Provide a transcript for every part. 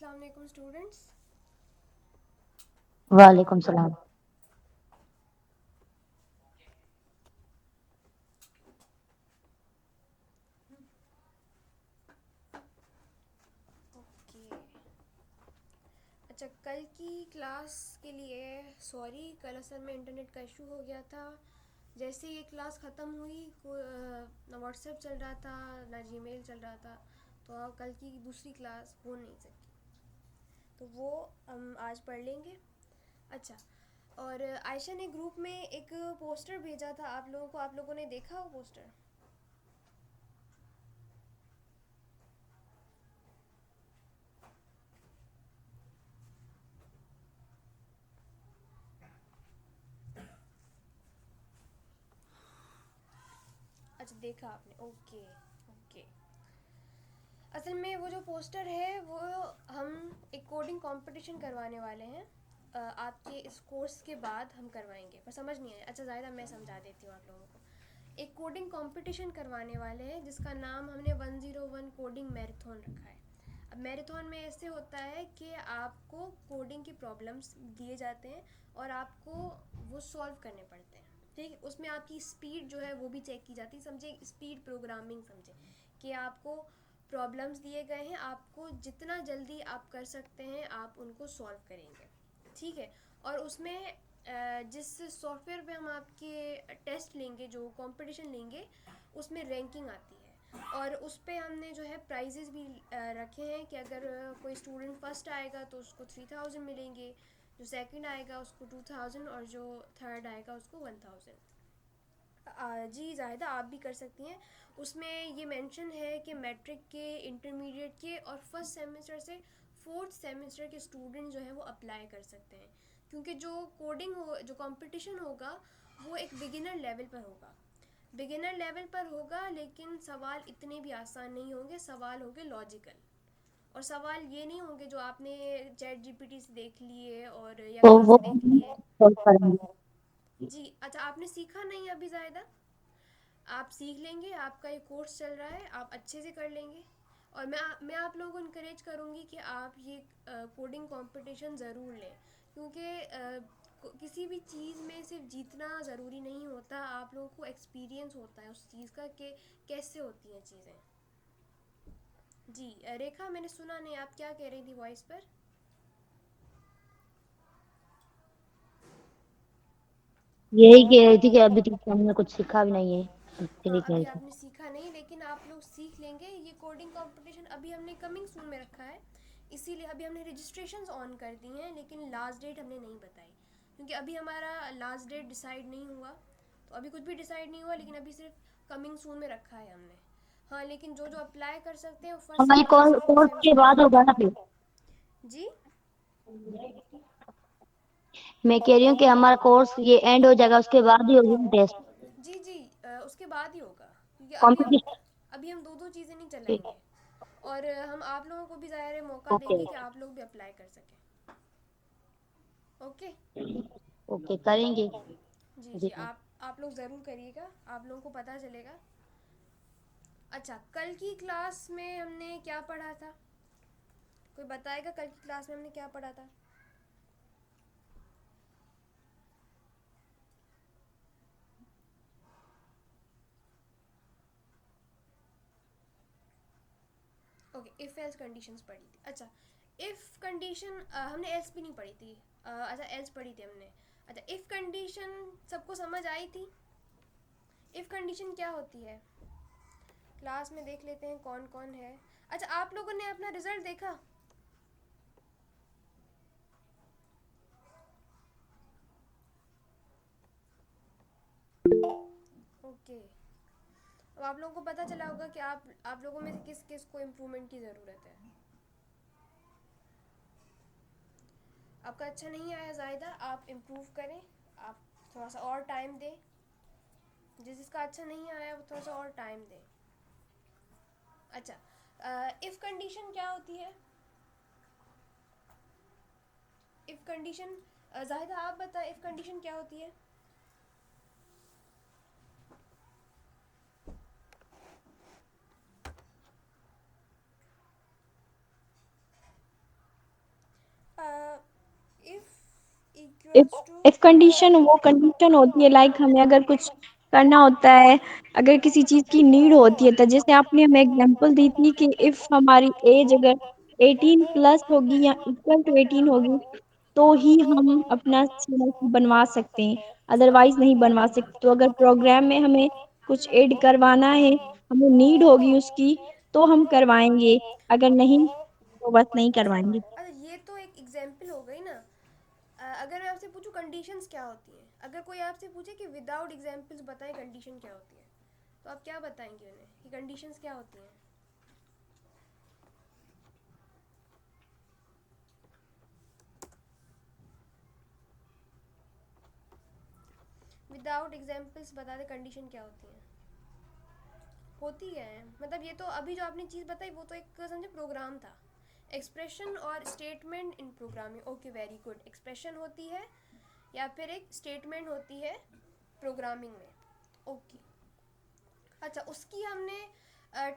अस्सलाम वालेकुम स्टूडेंट्स। वालेकुम सलाम। ओके। अच्छा, कल की क्लास के लिए सॉरी, कल असल में इंटरनेट का इशू हो गया था। जैसे ये क्लास ख़त्म हुई ना व्हाट्सएप चल रहा था ना जीमेल चल रहा था, तो कल की दूसरी क्लास हो नहीं सकी। तो वो हम आज पढ़ लेंगे। अच्छा, और आयशा ने ग्रुप में एक पोस्टर भेजा था आप लोगों को, आप लोगों ने देखा वो पोस्टर? अच्छा, देखा आपने, ओके ओके। असल में वो जो पोस्टर है वो हम एक कोडिंग कंपटीशन करवाने वाले हैं। आपके इस कोर्स के बाद हम करवाएंगे, पर समझ नहीं आया। अच्छा ज़्यादा मैं समझा देती हूँ आप लोगों को। एक कोडिंग कंपटीशन करवाने वाले हैं जिसका नाम हमने 101 कोडिंग मैराथन रखा है। अब मैराथन में ऐसे होता है कि आपको कोडिंग के प्रॉब्लम्स दिए जाते हैं और आपको वो सॉल्व करने पड़ते हैं। ठीक है, उसमें आपकी स्पीड जो है वो भी चेक की जाती है। समझे, स्पीड प्रोग्रामिंग समझे कि आपको प्रॉब्लम्स दिए गए हैं, आपको जितना जल्दी आप कर सकते हैं आप उनको सॉल्व करेंगे। ठीक है, और उसमें जिस सॉफ्टवेयर पे हम आपके टेस्ट लेंगे, जो कंपटीशन लेंगे, उसमें रैंकिंग आती है और उस पे हमने जो है प्राइजेस भी रखे हैं कि अगर कोई स्टूडेंट फर्स्ट आएगा तो उसको 3000 मिलेंगे, जो सेकंड आएगा उसको 2000 और जो थर्ड आएगा उसको 1000। जी जाहिदा, आप भी कर सकती हैं। उसमें ये मेंशन है कि मैट्रिक के, इंटरमीडिएट के और फर्स्ट सेमेस्टर से फोर्थ सेमेस्टर के स्टूडेंट जो है वो अप्लाई कर सकते हैं, क्योंकि जो कोडिंग हो, जो कंपटीशन होगा वो एक बिगिनर लेवल पर होगा। बिगिनर लेवल पर होगा, लेकिन सवाल इतने भी आसान नहीं होंगे। सवाल होंगे लॉजिकल, और सवाल ये नहीं होंगे जो आपने चैट जीपीटी से देख लिए और या तो कहीं वो से देख लिए। सॉल्व करेंगे। जी अच्छा, आपने सीखा नहीं अभी ज़्यादा, आप सीख लेंगे। आपका ये कोर्स चल रहा है, आप अच्छे से कर लेंगे। और मैं आप लोगों को इनकरेज करूँगी कि आप ये कोडिंग कंपटीशन ज़रूर लें, क्योंकि किसी भी चीज़ में सिर्फ जीतना ज़रूरी नहीं होता, आप लोगों को एक्सपीरियंस होता है उस चीज़ का कि कैसे होती हैं चीज़ें। जी रेखा, मैंने सुना नहीं, आप क्या कह रही थी वॉइस पर? यही कह रही थी कि अभी तक हमने कुछ सीखा भी नहीं है। हाँ, यही कह अभी रही थी। आपने सीखा नहीं, लेकिन आप लोग सीख लेंगे। ये कोडिंग कंपटीशन अभी हमने कमिंग सून में रखा है, इसीलिए अभी हमने रजिस्ट्रेशंस ऑन कर दी हैं, लेकिन लास्ट डेट हमने नहीं बताई, क्योंकि अभी हमारा लास्ट डेट डिसाइड नहीं हुआ। तो अभी कुछ भी डिसाइड नहीं हुआ, लेकिन अभी सिर्फ कमिंग सून में रखा है हमने। हाँ, लेकिन जो जो अप्लाई कर सकते हैं वो फर्स्ट हमारी सेमेस्टर सेकंड कोर्स के सेमेस्टर कर बाद सकते होगा ना फिर। हैं। जी मैं कह रही हूँ कि हमारा कोर्स ये एंड हो जाएगा, उसके बाद ही होगी टेस्ट जी जी, उसके बाद ही होगा, क्योंकि कॉम्पिटिशन। अभी हम दो दो चीज़ें नहीं ठीक चलाएंगे। और हम आप लोगों को भी ज़ाहिर है मौका ओके देंगे कि आप लोग भी अप्लाई कर सकें। ओके। ओके करेंगे। जी जी जी, आप लोग ज़रूर करिएगा, आप लोगों को पता चलेगा। अच्छा, कल की क्लास में हमने क्या पढ़ा था? कोई बताएगा कल की क्लास में हमने क्या पढ़ा था? ओके, इफ़ एल्स कंडीशंस पढ़ी थी। अच्छा, इफ़ कंडीशन हमने एल्स भी नहीं पढ़ी थी। अच्छा, एल्स पढ़ी थी हमने। अच्छा, इफ़ कंडीशन सबको समझ आई थी? इफ़ कंडीशन क्या होती है क्लास में देख लेते हैं कौन कौन है। अच्छा, आप लोगों ने अपना रिजल्ट देखा? ओके, अब आप लोगों को पता चला होगा कि आप लोगों में से किस किस को इम्प्रूवमेंट की ज़रूरत है। आपका अच्छा नहीं आया जायदा, आप इम्प्रूव करें। आप थोड़ा सा और टाइम दें। जिसका अच्छा नहीं आया वो थोड़ा सा और टाइम दें। अच्छा, इफ़ कंडीशन क्या होती है? इफ़ कंडीशन, जाहिदा आप बताएं, इफ़ कंडीशन क्या होती है? If refers to if condition वो कंडीशन होती है, लाइक हमें अगर कुछ करना होता है, अगर किसी चीज की नीड होती है, तो जैसे आपने हमें एग्जांपल दी थी कि इफ हमारी एज अगर 18+ होगी या इक्वल टू 18 होगी, तो ही हम अपना CLC बनवा सकते हैं, अदरवाइज नहीं बनवा सकते। तो अगर प्रोग्राम में हमें कुछ ऐड करवाना है, हमें नीड होगी उसकी, तो हम करवाएंगे, अगर नहीं तो बस नहीं करवाएंगे। अच्छा, ये तो एक एग्जाम्पल हो गई ना। अगर मैं आपसे पूछूं कंडीशंस क्या होती हैं, अगर कोई आपसे पूछे कि विदाउट एग्जाम्पल्स बताएं कंडीशन क्या होती है, तो आप क्या बताएंगे उन्हें कि कंडीशंस क्या होती हैं? विदाउट एग्जाम्पल्स बता दे कंडीशन क्या होती है? होती है मतलब ये तो अभी जो आपने चीज़ बताई वो तो एक समझे प्रोग्राम था। एक्सप्रेशन और statement in programming, okay very good. Expression होती है या फिर एक स्टेटमेंट होती है प्रोग्रामिंग में, ओके। अच्छा, उसकी हमने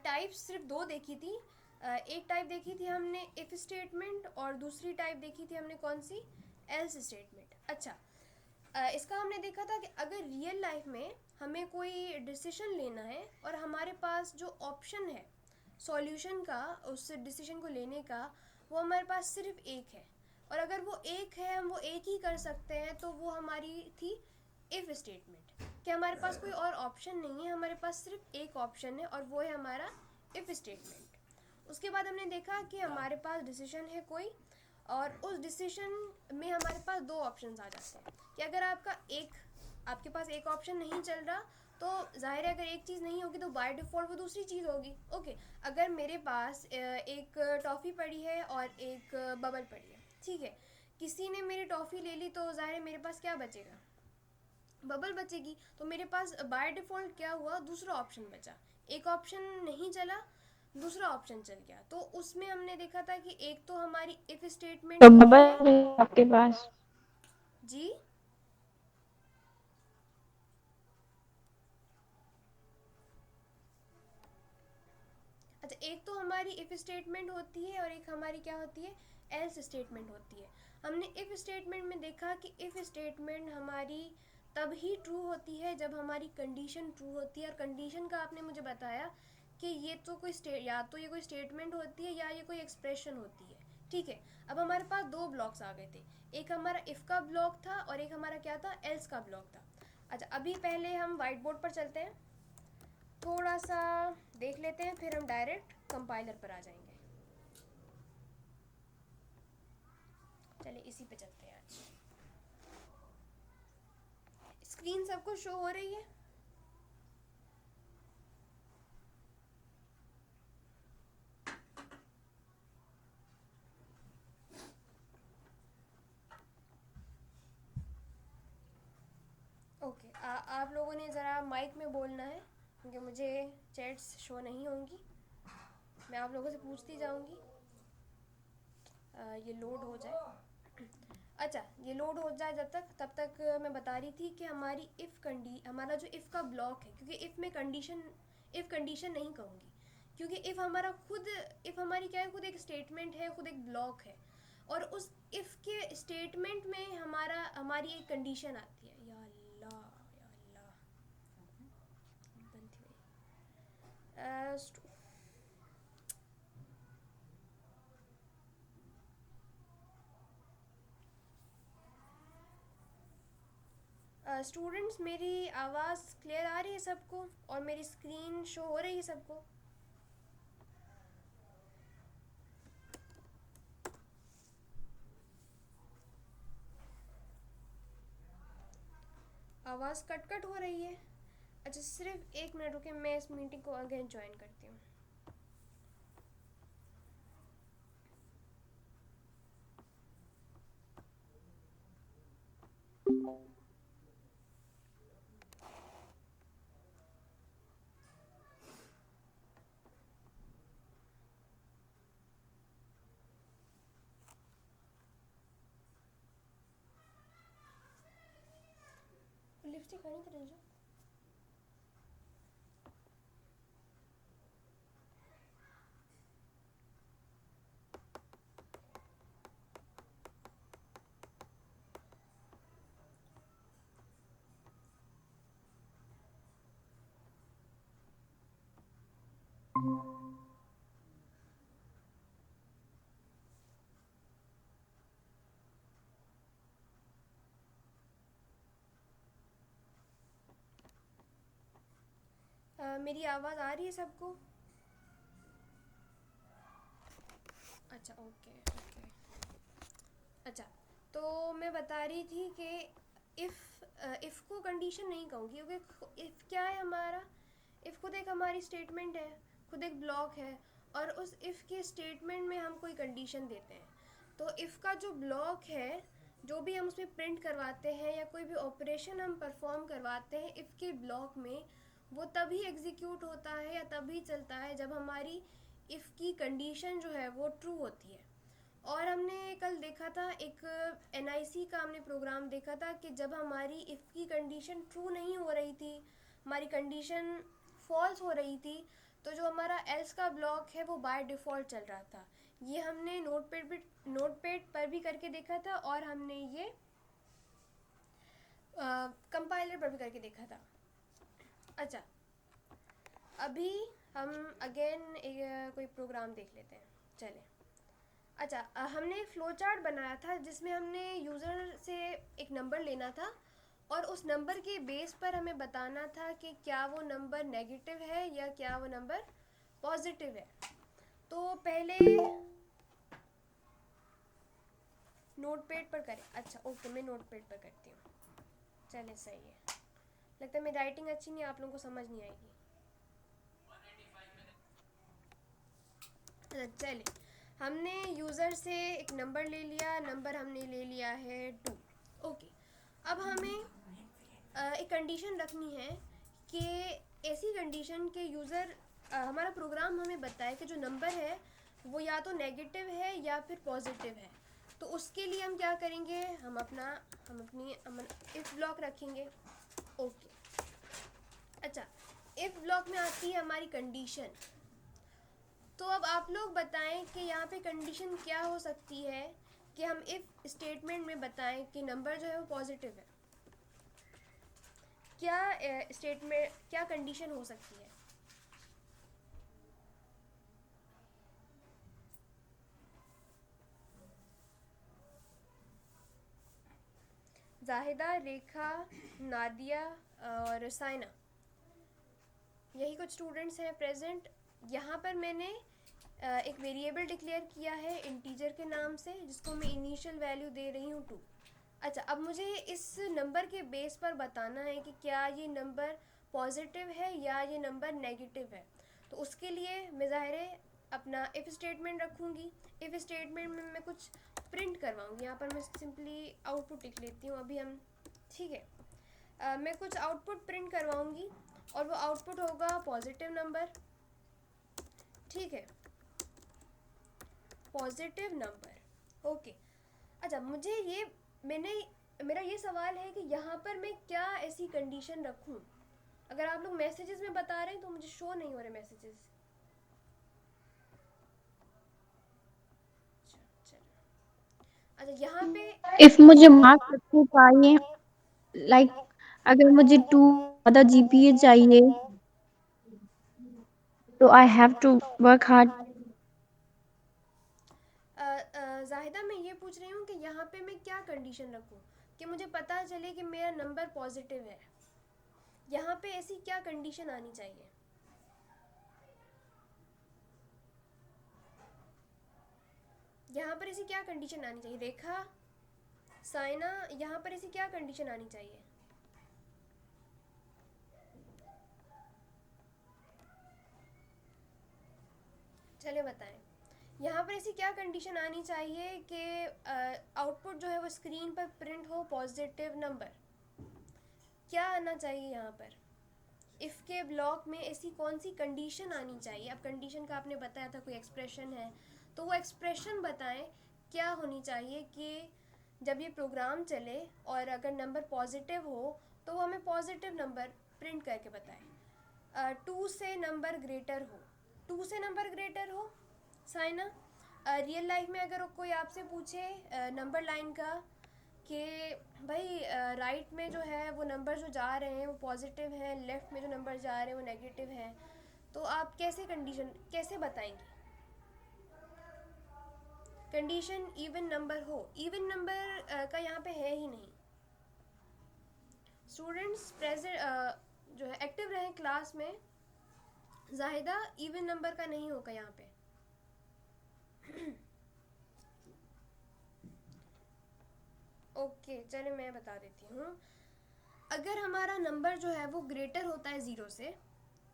टाइप्स सिर्फ दो देखी थी। एक टाइप देखी थी हमने इफ स्टेटमेंट, और दूसरी टाइप देखी थी हमने कौन सी, एल्स स्टेटमेंट। अच्छा, इसका हमने देखा था कि अगर रियल लाइफ में हमें कोई डिसीजन लेना है और हमारे पास जो ऑप्शन है सॉल्यूशन का, उस डिसीजन को लेने का, वो हमारे पास सिर्फ एक है, और अगर वो एक है, हम वो एक ही कर सकते हैं, तो वो हमारी थी इफ स्टेटमेंट। कि हमारे पास कोई और ऑप्शन नहीं है, हमारे पास सिर्फ एक ऑप्शन है और वो है हमारा इफ स्टेटमेंट। उसके बाद हमने देखा कि हमारे पास डिसीजन है कोई, और उस डिसीजन में हमारे पास दो ऑप्शंस आ जाते हैं कि अगर आपके पास एक ऑप्शन नहीं चल रहा, तो जाहिर है अगर एक चीज़ नहीं होगी तो बाय डिफ़ॉल्ट वो दूसरी चीज़ होगी, ओके। अगर मेरे पास एक टॉफ़ी पड़ी है और एक बबल पड़ी है, ठीक है, किसी ने मेरी टॉफ़ी ले ली, तो जाहिर है मेरे पास क्या बचेगा, बबल बचेगी। तो मेरे पास बाय डिफ़ॉल्ट क्या हुआ, दूसरा ऑप्शन बचा। एक ऑप्शन नहीं चला, दूसरा ऑप्शन चल गया। तो उसमें हमने देखा था कि एक तो हमारी इफ स्टेटमेंट तो होती है। बबल आपके पास। जी, अच्छा, एक तो हमारी इफ स्टेटमेंट होती है और एक हमारी क्या होती है, एल्स स्टेटमेंट होती है। हमने इफ स्टेटमेंट में देखा कि इफ स्टेटमेंट हमारी तब ही ट्रू होती है जब हमारी कंडीशन ट्रू होती है, और कंडीशन का आपने मुझे बताया कि ये तो या तो ये कोई स्टेटमेंट होती है या ये कोई एक्सप्रेशन होती है, ठीक है। अब हमारे पास दो ब्लॉक्स आ गए थे, एक हमारा इफ का ब्लॉक था और एक हमारा क्या था, एल्स का ब्लॉक था। अच्छा, अभी पहले हम वाइट बोर्ड पर चलते हैं, थोड़ा सा देख लेते हैं, फिर हम डायरेक्ट कंपाइलर पर आ जाएंगे। चलिए इसी पे चलते हैं आज। स्क्रीन सबको शो हो रही है? ओके, आप लोगों ने ज़रा माइक में बोलना है क्योंकि मुझे चैट्स शो नहीं होंगी, मैं आप लोगों से पूछती जाऊंगी। ये लोड हो जाए। अच्छा, ये लोड हो जाए जब तक, तब तक मैं बता रही थी कि हमारा जो इफ़ का ब्लॉक है, क्योंकि इफ़ कंडीशन नहीं कहूँगी, क्योंकि इफ़ हमारी क्या है, खुद एक स्टेटमेंट है, खुद एक ब्लॉक है, और उस इफ़ के स्टेटमेंट में हमारी एक कंडीशन आती है। या अल्लाह, या अल्लाह, बंद थी मेरी। स्टूडेंट्स, मेरी आवाज़ क्लियर आ रही है सबको, और मेरी स्क्रीन शो हो रही है सबको? आवाज़ कट कट हो रही है? अच्छा, सिर्फ एक मिनट रुके, मैं इस मीटिंग को अगेन ज्वाइन करती हूँ। लिपस्टिक खड़ी तरह जो मेरी आवाज़ आ रही है सबको? अच्छा, ओके ओके। अच्छा, तो मैं बता रही थी कि इफ़ को कंडीशन नहीं कहूँगी, क्योंकि इफ़ क्या है हमारा, इफ़ खुद एक हमारी स्टेटमेंट है, खुद एक ब्लॉक है, और उस इफ़ के स्टेटमेंट में हम कोई कंडीशन देते हैं। तो इफ़ का जो ब्लॉक है, जो भी हम उसमें प्रिंट करवाते हैं या कोई भी ऑपरेशन हम परफॉर्म करवाते हैं इफ़ के ब्लॉक में, वो तभी एग्जीक्यूट होता है या तभी चलता है जब हमारी इफ़ की कंडीशन जो है वो ट्रू होती है। और हमने कल देखा था एक NIC का हमने प्रोग्राम देखा था कि जब हमारी इफ़ की कंडीशन ट्रू नहीं हो रही थी, हमारी कंडीशन फॉल्स हो रही थी, तो जो हमारा एल्स का ब्लॉक है वो बाय डिफ़ॉल्ट चल रहा था। ये हमने नोटपैड पर भी करके देखा था, और हमने ये कंपाइलर पर भी करके देखा था। अच्छा, अभी हम अगेन कोई प्रोग्राम देख लेते हैं, चलें। अच्छा, हमने फ्लो चार्ट बनाया था जिसमें हमने यूज़र से एक नंबर लेना था, और उस नंबर के बेस पर हमें बताना था कि क्या वो नंबर नेगेटिव है या क्या वो नंबर पॉजिटिव है। तो पहले नोटपैड पर करें। अच्छा ओके, मैं नोटपैड पर करती हूँ। चले, सही है। लगता है मेरी राइटिंग अच्छी नहीं, आप लोगों को समझ नहीं आएगी। अच्छा, चले, हमने यूज़र से एक नंबर ले लिया, नंबर हमने ले लिया है 2। ओके, अब हमें एक कंडीशन रखनी है कि ऐसी कंडीशन के यूज़र हमारा प्रोग्राम हमें बताए कि जो नंबर है वो या तो नेगेटिव है या फिर पॉजिटिव है। तो उसके लिए हम क्या करेंगे, हम इफ़ ब्लॉक रखेंगे। ओके, अच्छा, इफ़ ब्लॉक में आती है हमारी कंडीशन। तो अब आप लोग बताएं कि यहाँ पे कंडीशन क्या हो सकती है कि हम इफ़ स्टेटमेंट में बताएं कि नंबर जो है वो पॉजिटिव है। क्या स्टेटमेंट, क्या कंडीशन हो सकती है? जाहिदा, रेखा, नादिया और साइना, यही कुछ स्टूडेंट्स हैं प्रेजेंट। यहाँ पर मैंने एक वेरिएबल डिक्लेयर किया है इंटीजर के नाम से, जिसको मैं इनिशियल वैल्यू दे रही हूँ 2। अच्छा, अब मुझे इस नंबर के बेस पर बताना है कि क्या ये नंबर पॉजिटिव है या ये नंबर नेगेटिव है। तो उसके लिए मैं ज़ाहिर है अपना इफ़ स्टेटमेंट रखूँगी। इफ़ स्टेटमेंट में मैं कुछ प्रिंट करवाऊँगी। यहाँ पर मैं सिंपली आउटपुट लिख लेती हूँ अभी हम, ठीक है। मैं कुछ आउटपुट प्रिंट करवाऊँगी और वो आउटपुट होगा पॉजिटिव नंबर, ठीक है, पॉजिटिव नंबर। ओके, अच्छा, मेरा ये सवाल है कि यहाँ पर मैं क्या ऐसी कंडीशन रखूँ। अगर आप लोग मैसेजेस में बता रहे हैं तो मुझे शो नहीं हो रहे मैसेजेस। अच्छा, यहाँ पे इफ मुझे मार्क्स अच्छे चाहिए, लाइक अगर मुझे 2 ज़्यादा GPA चाहिए, तो I have to work hard. Zahida, मैं ये पूछ रही हूँ कि यहाँ पे मैं क्या कंडीशन रखूँ कि मुझे पता चले कि मेरा नंबर पॉजिटिव है। यहाँ पे ऐसी क्या कंडीशन आनी चाहिए? यहाँ पर ऐसी क्या कंडीशन आनी चाहिए? रेखा, साइना, यहाँ पर ऐसी क्या कंडीशन आनी चाहिए? चले बताएं, यहाँ पर ऐसी क्या कंडीशन आनी चाहिए कि आउटपुट जो है वो स्क्रीन पर प्रिंट हो पॉजिटिव नंबर। क्या आना चाहिए यहाँ पर? इफ़ के ब्लॉक में ऐसी कौन सी कंडीशन आनी चाहिए? अब कंडीशन का आपने बताया था कोई एक्सप्रेशन है, तो वो एक्सप्रेशन बताएं क्या होनी चाहिए कि जब ये प्रोग्राम चले और अगर नंबर पॉजिटिव हो तो वो हमें पॉजिटिव नंबर प्रिंट करके बताएं। 2 से नंबर ग्रेटर हो, 2 से नंबर ग्रेटर हो। साइना, रियल लाइफ में अगर कोई आपसे पूछे नंबर लाइन का कि भाई राइट में जो है वो नंबर जो जा रहे हैं वो पॉजिटिव हैं, लेफ़्ट में जो नंबर जा रहे हैं वो नेगेटिव हैं, तो आप कैसे बताएंगे? कंडीशन इवन नंबर हो, इवन नंबर का यहाँ पे है ही नहीं। स्टूडेंट्स प्रेजेंट जो है एक्टिव रहें क्लास में। जाहिदा इवन नंबर का नहीं होगा यहाँ पे। ओके चले मैं बता देती हूँ। अगर हमारा नंबर जो है वो ग्रेटर होता है ज़ीरो से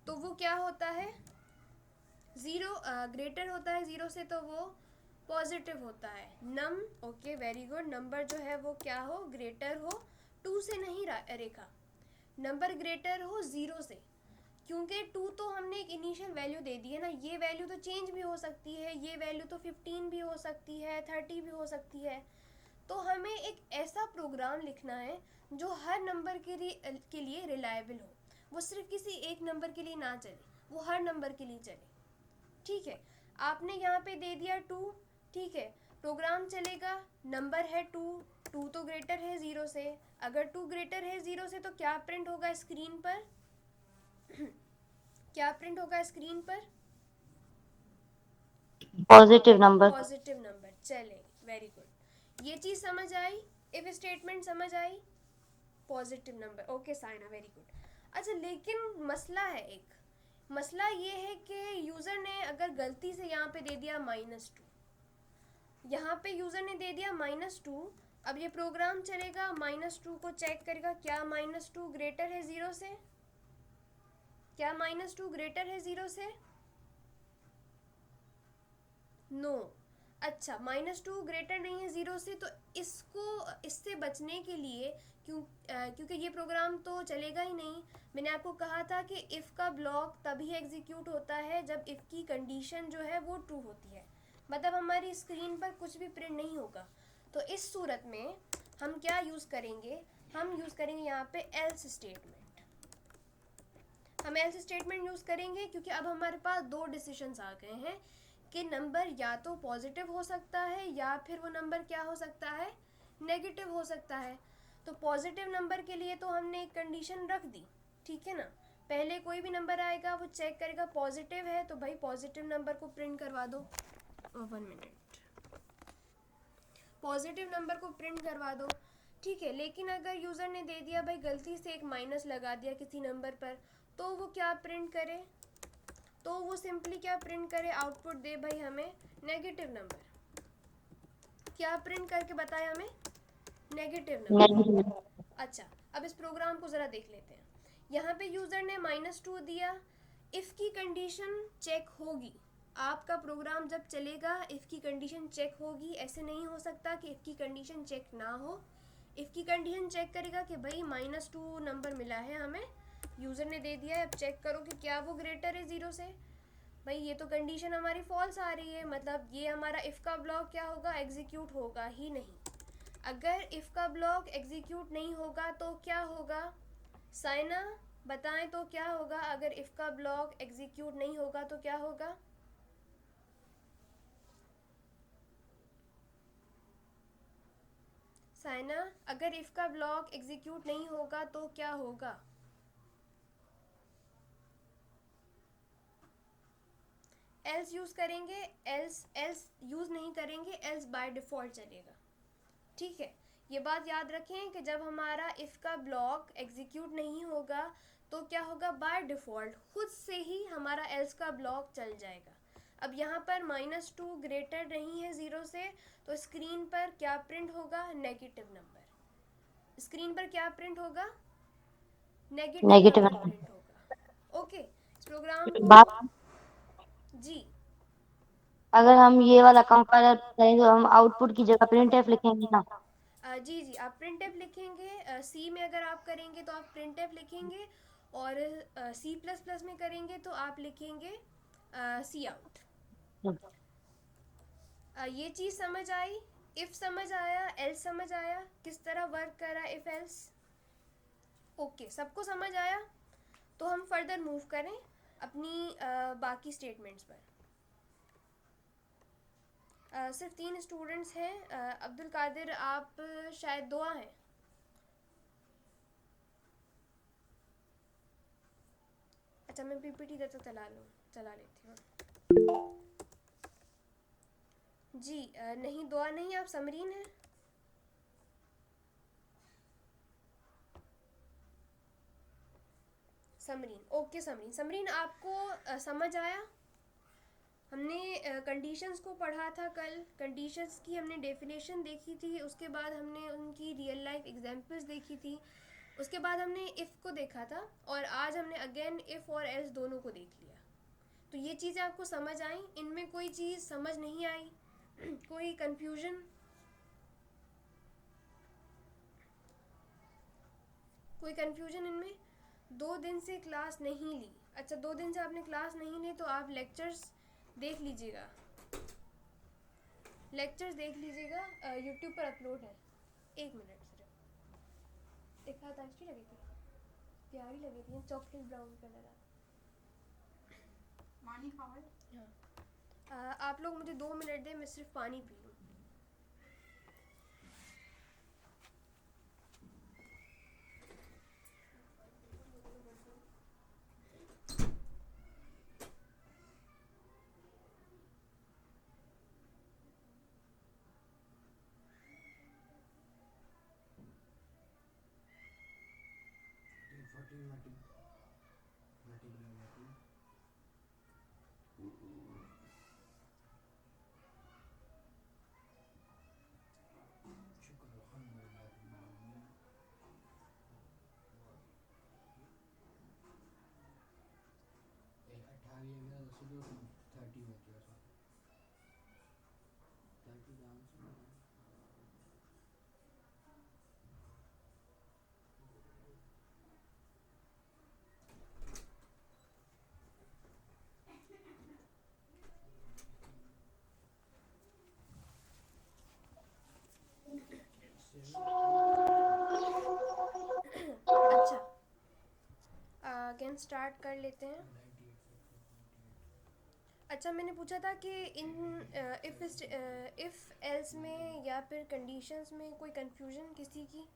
तो वो क्या होता है, ज़ीरो ग्रेटर होता है ज़ीरो से तो वो पॉजिटिव होता है। ओके वेरी गुड, नंबर जो है वो क्या हो, ग्रेटर हो, टू से नहीं रेखा, नंबर ग्रेटर हो ज़ीरो से, क्योंकि टू तो हमने एक इनिशियल वैल्यू दे दी है ना, ये वैल्यू तो चेंज भी हो सकती है, ये वैल्यू तो 15 भी हो सकती है, 30 भी हो सकती है। तो हमें एक ऐसा प्रोग्राम लिखना है जो हर नंबर के लिए रिलायबल हो, वो सिर्फ किसी एक नंबर के लिए ना चले, वो हर नंबर के लिए चले। ठीक है, आपने यहाँ पे दे दिया टू, ठीक है, प्रोग्राम चलेगा, नंबर है टू, टू तो ग्रेटर है ज़ीरो से, अगर टू ग्रेटर है ज़ीरो से तो क्या प्रिंट होगा स्क्रीन पर? क्या प्रिंट होगा स्क्रीन पर? Positive number. Positive number. चले वेरी गुड, ये चीज़ समझ आई, इफ स्टेटमेंट समझ आई, positive number. Okay Saina very good. अच्छा लेकिन मसला है एक, मसला ये है कि यूज़र ने अगर गलती से यहाँ पे दे दिया -2, यहाँ पे यूज़र ने दे दिया -2, अब ये प्रोग्राम चलेगा -2 को चेक करेगा, क्या -2 ग्रेटर है ज़ीरो से, क्या -2 ग्रेटर है ज़ीरो से? नो। अच्छा -2 ग्रेटर नहीं है ज़ीरो से, तो इससे बचने के लिए क्योंकि ये प्रोग्राम तो चलेगा ही नहीं, मैंने आपको कहा था कि इफ़ का ब्लॉक तभी एग्जीक्यूट होता है जब इफ़ की कंडीशन जो है वो ट्रू होती है, मतलब हमारी स्क्रीन पर कुछ भी प्रिंट नहीं होगा। तो इस सूरत में हम क्या यूज़ करेंगे, हम यूज़ करेंगे यहाँ पे एल्स स्टेटमेंट। हम एल्स स्टेटमेंट यूज़ करेंगे क्योंकि अब हमारे पास दो डिसीजंस आ गए हैं कि नंबर या तो पॉजिटिव हो सकता है या फिर वो नंबर क्या हो सकता है, नेगेटिव हो सकता है। तो पॉजिटिव नंबर के लिए तो हमने एक कंडीशन रख दी, ठीक है ना, पहले कोई भी नंबर आएगा वो चेक करेगा पॉजिटिव है तो भाई पॉजिटिव नंबर को प्रिंट करवा दो। 1 मिनट, पॉजिटिव नंबर को प्रिंट करवा दो, ठीक है। लेकिन अगर यूज़र ने दे दिया भाई गलती से एक माइनस लगा दिया किसी नंबर पर, तो वो क्या प्रिंट करे, तो वो सिंपली क्या प्रिंट करे, आउटपुट दे भाई हमें नेगेटिव नंबर। क्या प्रिंट करके बताया हमें, नेगेटिव नंबर। अच्छा अब इस प्रोग्राम को ज़रा देख लेते हैं। यहाँ पे यूज़र ने -2 दिया, इफ़ की कंडीशन चेक होगी, आपका प्रोग्राम जब चलेगा इफ़ की कंडीशन चेक होगी, ऐसे नहीं हो सकता कि इफ़ की कंडीशन चेक ना हो। इफ़ की कंडीशन चेक करेगा कि भाई -2 नंबर मिला है हमें, यूज़र ने दे दिया है, अब चेक करो कि क्या वो ग्रेटर है ज़ीरो से। भाई ये तो कंडीशन हमारी फॉल्स आ रही है, मतलब ये हमारा इफ़ का ब्लॉक क्या होगा, एग्जीक्यूट होगा ही नहीं। अगर इफ़ का ब्लॉक एग्जीक्यूट नहीं होगा तो क्या होगा, साइना बताएं तो क्या होगा, अगर इफ़ का ब्लॉक एग्जीक्यूट नहीं होगा तो क्या होगा? साइना अगर इफ़ का ब्लॉक एग्जीक्यूट नहीं होगा तो क्या होगा? एल्स यूज़ करेंगे, एल्स यूज़ नहीं करेंगे, एल्स बाय डिफ़ॉल्ट चलेगा, ठीक है। ये बात याद रखें कि जब हमारा इफ़ का ब्लॉक एग्जीक्यूट नहीं होगा तो क्या होगा, बाय डिफ़ॉल्ट खुद से ही हमारा एल्स का ब्लॉक चल जाएगा। अब यहाँ पर -2 ग्रेटर नहीं है ज़ीरो से, तो स्क्रीन पर क्या प्रिंट होगा, नेगेटिव नंबर। स्क्रीन पर क्या प्रिंट होगा, नेगेटिव नेगेटिव। नंबर प्रिंट होगा। ओके इस प्रोग्राम को बात, जी, अगर हम ये वाला कंपाइलर करें तो हम आउटपुट की जगह प्रिंटफ लिखेंगे ना। जी जी आप प्रिंटफ लिखेंगे, सी में अगर आप करेंगे तो आप प्रिंटफ लिखेंगे, और C++ में करेंगे तो आप लिखेंगे सी आउट। ये चीज़ समझ आई, इफ़ समझ आया, एल्स समझ आया, किस तरह वर्क कर रहा है इफ़ एल्स। ओके सबको समझ आया, तो हम फर्दर मूव करें अपनी बाकी स्टेटमेंट्स पर। सिर्फ 3 स्टूडेंट्स हैं, अब्दुल कादिर आप शायद दुआ हैं। अच्छा मैं पीपीटी तो चला लेती हूँ। जी नहीं दुआ नहीं, आप समरीन हैं। समरीन, ओके समरीन। समरीन आपको समझ आया? हमने कंडीशंस को पढ़ा था कल, कंडीशंस की हमने डेफिनेशन देखी थी, उसके बाद हमने उनकी रियल लाइफ एग्जांपल्स देखी थी, उसके बाद हमने इफ़ को देखा था, और आज हमने अगेन इफ़ और एल्स दोनों को देख लिया। तो ये चीज़ें आपको समझ आई? इनमें कोई चीज़ समझ नहीं आई? कोई कंफ्यूजन? कोई कंफ्यूजन इनमें? 2 दिन से क्लास नहीं ली? अच्छा, 2 दिन से आपने क्लास नहीं ली तो आप लेक्चर्स देख लीजिएगा, लेक्चर्स देख लीजिएगा, यूट्यूब पर अपलोड है। 1 मिनट सिर्फ। एक हाथ अच्छी लगी थी, प्यारी लगी थी, चॉकलेट ब्राउन कलर है। पानी खाओ। हाँ, आप लोग मुझे 2 मिनट दें, मैं सिर्फ पानी पी लूँ। अच्छा, अगेन स्टार्ट कर लेते हैं। अच्छा, मैंने पूछा था कि इन इफ़ एल्स में या फिर कंडीशंस में कोई कंफ्यूजन किसी की?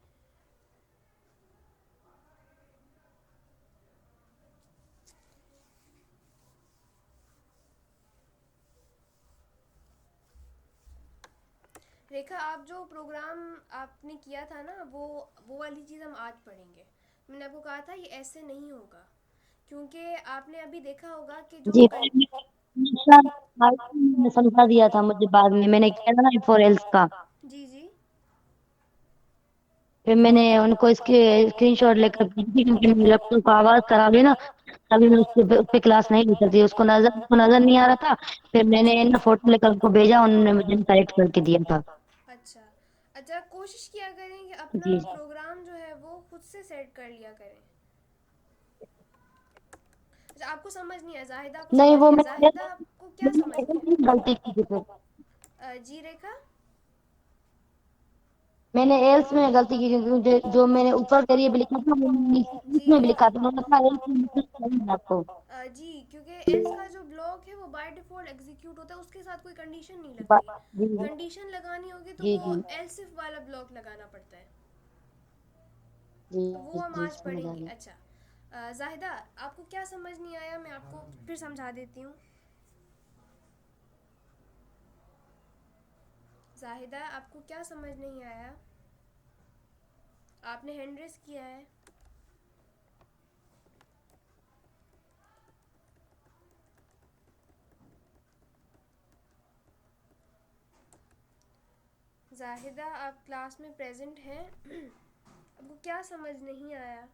रेखा, आप जो प्रोग्राम आपने किया था ना, वो वाली चीज़ हम आज पढ़ेंगे। मैंने आपको कहा था ये ऐसे नहीं होगा, क्योंकि आपने अभी देखा होगा कि जो जी मैंने समझा दिया था, मुझे बाद में मैंने किया था ना फॉर एल्स का, जी जी फिर मैंने उनको इसके स्क्रीनशॉट लेकर भेजी थी, क्योंकि मेरे लैपटॉप को आवाज खराब है ना, तभी मैं उस पे क्लास नहीं ले सकती, उसको नजर नहीं आ रहा था। फिर मैंने ना फोटो लेकर उनको भेजा, उन्होंने मुझे करेक्ट करके दिया था। अच्छा अच्छा, कोशिश किया करें कि अपना जी प्रोग्राम जो है वो खुद से सेट कर लिया करें। अच्छा, आपको समझ नहीं आया? जाहिदा आपको नहीं, समझ वो नहीं आया? मैंने जाहिदा आपको क्या समझ नहीं गलती की थी फिर। जी रेखा? मैंने एल्स में गलती की, क्योंकि जो मैंने ऊपर वेरिएबल लिखा था वो नीचे जी इसमें भी लिखा था, उन्होंने कहा एल्स में मतलब सही है आपको। जी, क्योंकि एल्स का जो ब्लॉक है वो बाय डिफ़ॉल्ट एग्जीक्यूट होता है, उसके साथ कोई कंडीशन नहीं लगती। जी कंडीशन लगानी होगी तो जी वो जी एल्स इफ वाला ब्लॉक लगाना पड़ता है, वो जी हम जी आज समझ आ पढ़ेंगे। गया। अच्छा, जाहिदा आपको क्या समझ नहीं आया? मैं आपको फिर समझा देती हूँ। जाहिदा, आपको क्या समझ नहीं आया? आपने हैंड रेस किया है। जाहिदा, आप क्लास में प्रेजेंट हैं? आपको क्या समझ नहीं आया?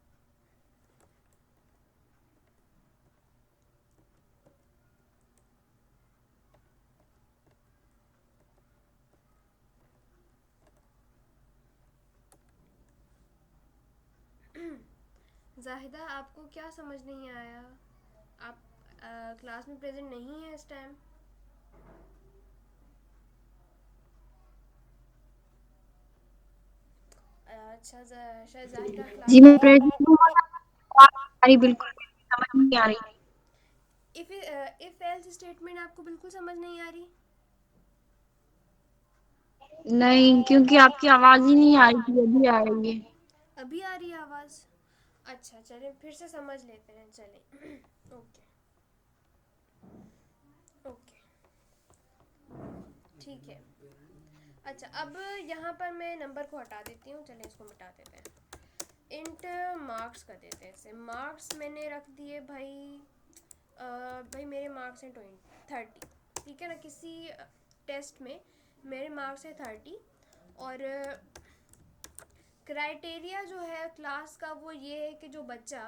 जाहिदा, आपको क्या समझ नहीं आया? आप क्लास में प्रेजेंट नहीं है इस टाइम? अच्छा, शायद जाहिदा जी क्लास मैं में प्रेजेंट हूँ, हमारी बिल्कुल भी समझ नहीं आ रही। इफ एल्स स्टेटमेंट आपको बिल्कुल समझ नहीं आ रही? नहीं, क्योंकि आपकी आवाज ही नहीं आ रही थी, अभी आ रही है। अभी आ रही है आवाज़? अच्छा, चलिए फिर से समझ लेते हैं, चलिए। ओके ओके, ठीक है। अच्छा, अब यहाँ पर मैं नंबर को हटा देती हूँ, चलिए इसको मिटा देते हैं। इंट मार्क्स कर देते हैं इसे। मार्क्स मैंने रख दिए भाई, भाई मेरे मार्क्स हैं 30, ठीक है ना। किसी टेस्ट में मेरे मार्क्स हैं 30 और क्राइटेरिया जो है क्लास का वो ये है कि जो बच्चा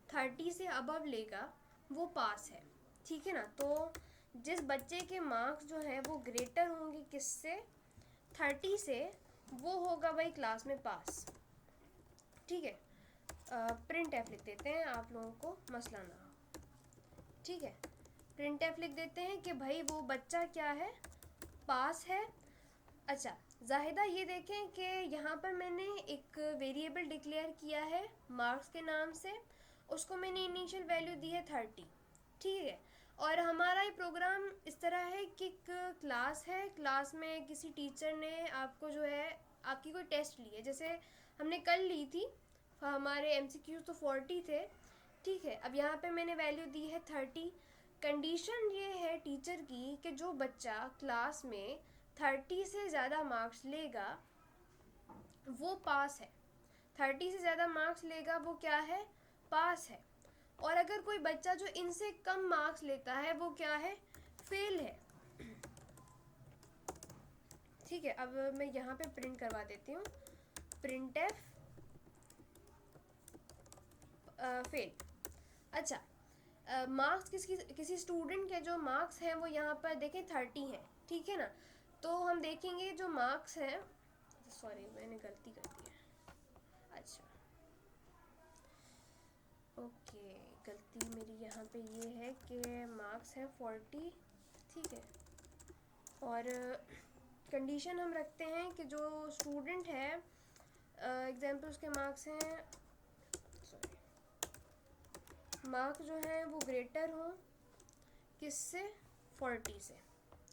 30 से अबव लेगा वो पास है, ठीक है ना। तो जिस बच्चे के मार्क्स जो है वो ग्रेटर होंगे किससे, 30 से, वो होगा भाई क्लास में पास, ठीक है। प्रिंट एफ लिख देते हैं, आप लोगों को मसला ना हो, ठीक है। प्रिंट एफ लिख देते हैं कि भाई वो बच्चा क्या है, पास है। अच्छा जाहिदा, ये देखें कि यहाँ पर मैंने एक वेरिएबल डिक्लेयर किया है मार्क्स के नाम से, उसको मैंने इनिशियल वैल्यू दी है 30, ठीक है। और हमारा ये प्रोग्राम इस तरह है कि एक क्लास है, क्लास में किसी टीचर ने आपको जो है आपकी कोई टेस्ट ली है, जैसे हमने कल ली थी, हमारे एमसीक्यूज तो 40 थे, ठीक है। अब यहाँ पे मैंने वैल्यू दी है 30। कंडीशन ये है टीचर की कि जो बच्चा क्लास में 30 से ज़्यादा मार्क्स लेगा वो पास है। 30 से ज़्यादा मार्क्स लेगा वो क्या है, पास है। और अगर कोई बच्चा जो इनसे कम मार्क्स लेता है वो क्या है, फेल है, ठीक है। अब मैं यहाँ पे प्रिंट करवा देती हूँ, प्रिंट एफ फेल। अच्छा मार्क्स किसी स्टूडेंट के जो मार्क्स हैं वो यहाँ पर देखें 30 हैं, ठीक है ना। तो हम देखेंगे जो मार्क्स हैं, सॉरी मैंने गलती कर दी है, अच्छा ओके, गलती मेरी यहाँ पे ये है कि मार्क्स हैं 40, ठीक है। और कंडीशन हम रखते हैं कि जो स्टूडेंट है, एग्जाम्पल उसके मार्क्स हैं, मार्क्स जो हैं वो ग्रेटर हो किससे, 40 से,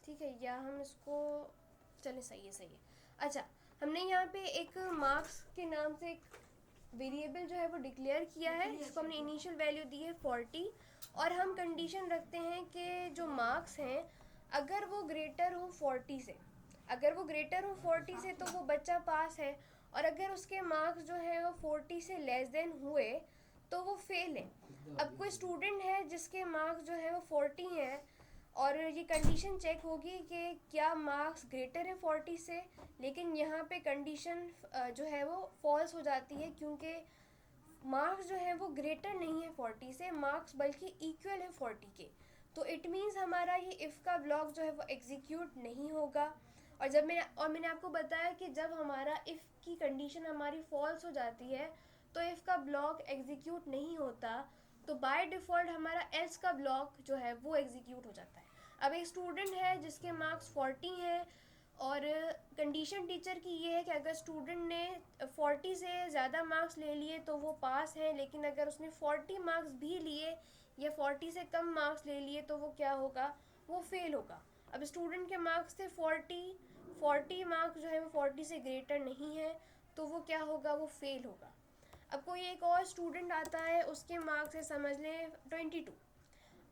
ठीक है। या हम इसको, चले सही है सही है। अच्छा हमने यहाँ पे एक मार्क्स के नाम से एक वेरिएबल जो है वो डिक्लेयर किया है, जिसको हमने इनिशियल वैल्यू दी है 40, और हम कंडीशन रखते हैं कि जो मार्क्स हैं अगर वो ग्रेटर हो 40 से, अगर वो ग्रेटर हो 40 से तो वो बच्चा पास है, और अगर उसके मार्क्स जो है वो 40 से लेस देन हुए तो वो फेल है। अब कोई स्टूडेंट है जिसके मार्क्स जो है वो 40 हैं, और ये कंडीशन चेक होगी कि क्या मार्क्स ग्रेटर है 40 से, लेकिन यहाँ पे कंडीशन जो है वो फॉल्स हो जाती है, क्योंकि मार्क्स जो है वो ग्रेटर नहीं है 40 से, मार्क्स बल्कि इक्वल है 40 के। तो इट मीन्स हमारा ये इफ़ का ब्लॉक जो है वो एग्जीक्यूट नहीं होगा। और मैंने आपको बताया कि जब हमारा इफ़ की कंडीशन हमारी फॉल्स हो जाती है तो इफ़ का ब्लॉक एग्जीक्यूट नहीं होता, तो बाय डिफ़ॉल्ट हमारा एल्स का ब्लॉक जो है वो एग्जीक्यूट हो जाता है। अब एक स्टूडेंट है जिसके मार्क्स 40 हैं, और कंडीशन टीचर की ये है कि अगर स्टूडेंट ने 40 से ज़्यादा मार्क्स ले लिए तो वो पास है, लेकिन अगर उसने 40 मार्क्स भी लिए या 40 से कम मार्क्स ले लिए तो वो क्या होगा, वो फेल होगा। अब स्टूडेंट के मार्क्स थे 40 मार्क्स जो है वो 40 से ग्रेटर नहीं है, तो वो क्या होगा, वो फेल होगा। अब कोई एक और स्टूडेंट आता है, उसके मार्क्स है समझ लें 22,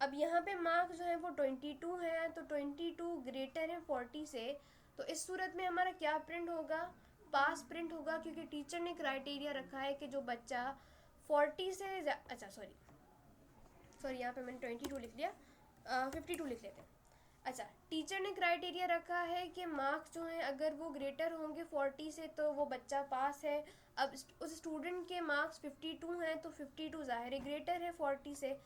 अब यहाँ पे मार्क्स जो है वो 22 है, तो 22 ग्रेटर है 40 से, तो इस सूरत में हमारा क्या प्रिंट होगा, पास प्रिंट होगा, क्योंकि टीचर ने क्राइटेरिया रखा है कि जो बच्चा 40 से अच्छा सॉरी यहाँ पे मैंने 22 लिख लिया, 52 लिख लेते हैं। अच्छा टीचर ने क्राइटेरिया रखा है कि मार्क्स जो हैं अगर वो ग्रेटर होंगे 40 से तो वो बच्चा पास है। अब उस स्टूडेंट के मार्क्स 52 हैं, तो 52 ज़ाहिर है ग्रेटर है 40 से,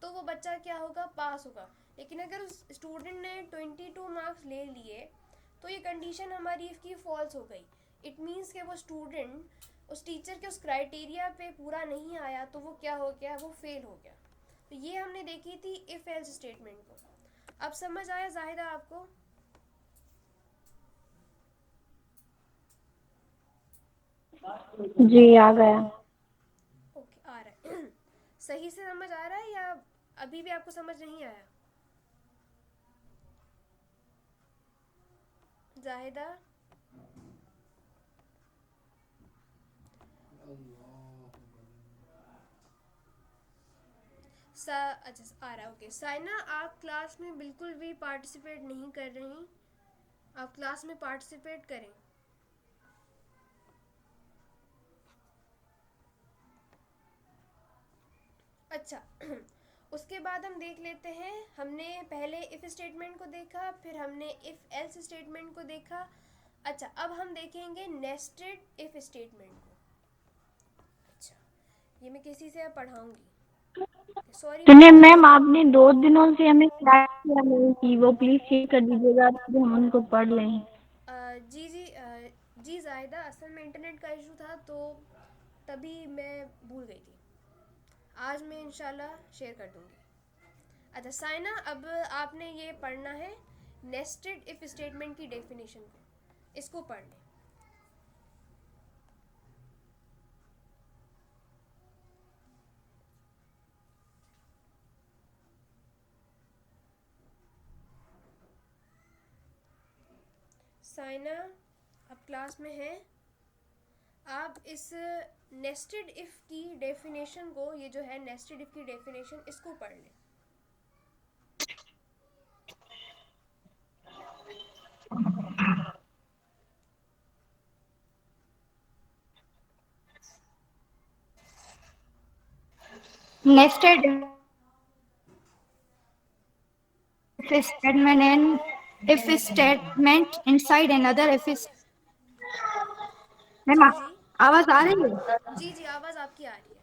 तो वो बच्चा क्या होगा, पास होगा। लेकिन अगर उस स्टूडेंट ने 22 मार्क्स ले लिए तो ये कंडीशन हमारी इसकी फॉल्स हो गई। इट मीन्स कि वो स्टूडेंट उस टीचर के उस क्राइटेरिया पे पूरा नहीं आया, तो वो क्या हो गया, वो फेल हो गया। तो ये हमने देखी थी इफ एल्स स्टेटमेंट को। अब समझ आया जाहिदा आपको? जी आ गया। ओके आ रहा है सही से समझ आ रहा है या अभी भी आपको समझ नहीं आया जाहिदा? अच्छा आ रहा है, ओके। साइना आप क्लास में बिल्कुल भी पार्टिसिपेट नहीं कर रही, आप क्लास में पार्टिसिपेट करें। अच्छा उसके बाद हम देख लेते हैं, हमने पहले इफ़ स्टेटमेंट को देखा, फिर हमने इफ़ एल्स स्टेटमेंट को देखा। अच्छा अब हम देखेंगे नेस्टेड इफ़ स्टेटमेंट को। अच्छा ये मैं किसी से पढ़ाऊँगी, सॉरी सुनिए मैम। मैम, आपने 2 दिनों से हमें स्टार्ट किया नहीं की, वो प्लीज शेयर कर दीजिएगा तो हम उनको पढ़ लें। जी जी जी जायदा, असल में इंटरनेट का इशू था तो तभी मैं भूल गई थी। आज मैं इंशाल्लाह शेयर कर दूँगी। अच्छा साइना, अब आपने ये पढ़ना है नेस्टेड इफ़ स्टेटमेंट की डेफिनेशन को, इसको पढ़ लें। साइना आप क्लास में हैं, आप इस नेस्टेड इफ़ की डेफिनेशन को, ये जो है नेस्टेड इफ़ की डेफिनेशन, इसको पढ़ लें। Nested if statement and if statement inside another if is ma'am जी जी आवाज आ रही है? जी जी आवाज़ आपकी आ रही है,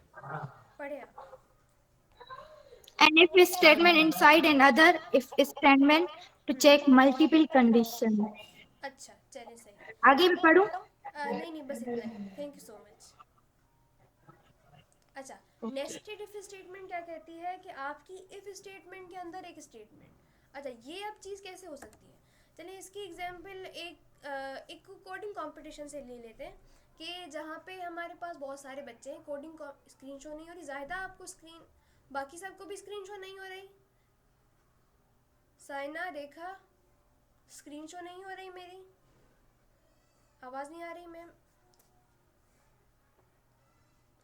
पढ़े आप। And if statement inside another if statement to check multiple condition. अच्छा चलिए सही। आगे भी पढ़ूं? नहीं नहीं बस इतना ही, थैंक यू सो मच। अच्छा नेस्टेड इफ स्टेटमेंट क्या कहती है कि आपकी इफ स्टेटमेंट के अंदर एक स्टेटमेंट। अच्छा ये अब चीज़ कैसे हो सकती है, चलिए इसकी एग्जांपल एक कोडिंग कंपटीशन से ले लेते हैं कि जहाँ पे हमारे पास बहुत सारे बच्चे हैं। कोडिंग स्क्रीन शो नहीं हो रही, ज़ाहिदा आपको स्क्रीन, बाकी सबको भी स्क्रीन शो नहीं हो रही। साइना, रेखा, स्क्रीन शो नहीं हो रही मेरी, आवाज़ नहीं आ रही मैम,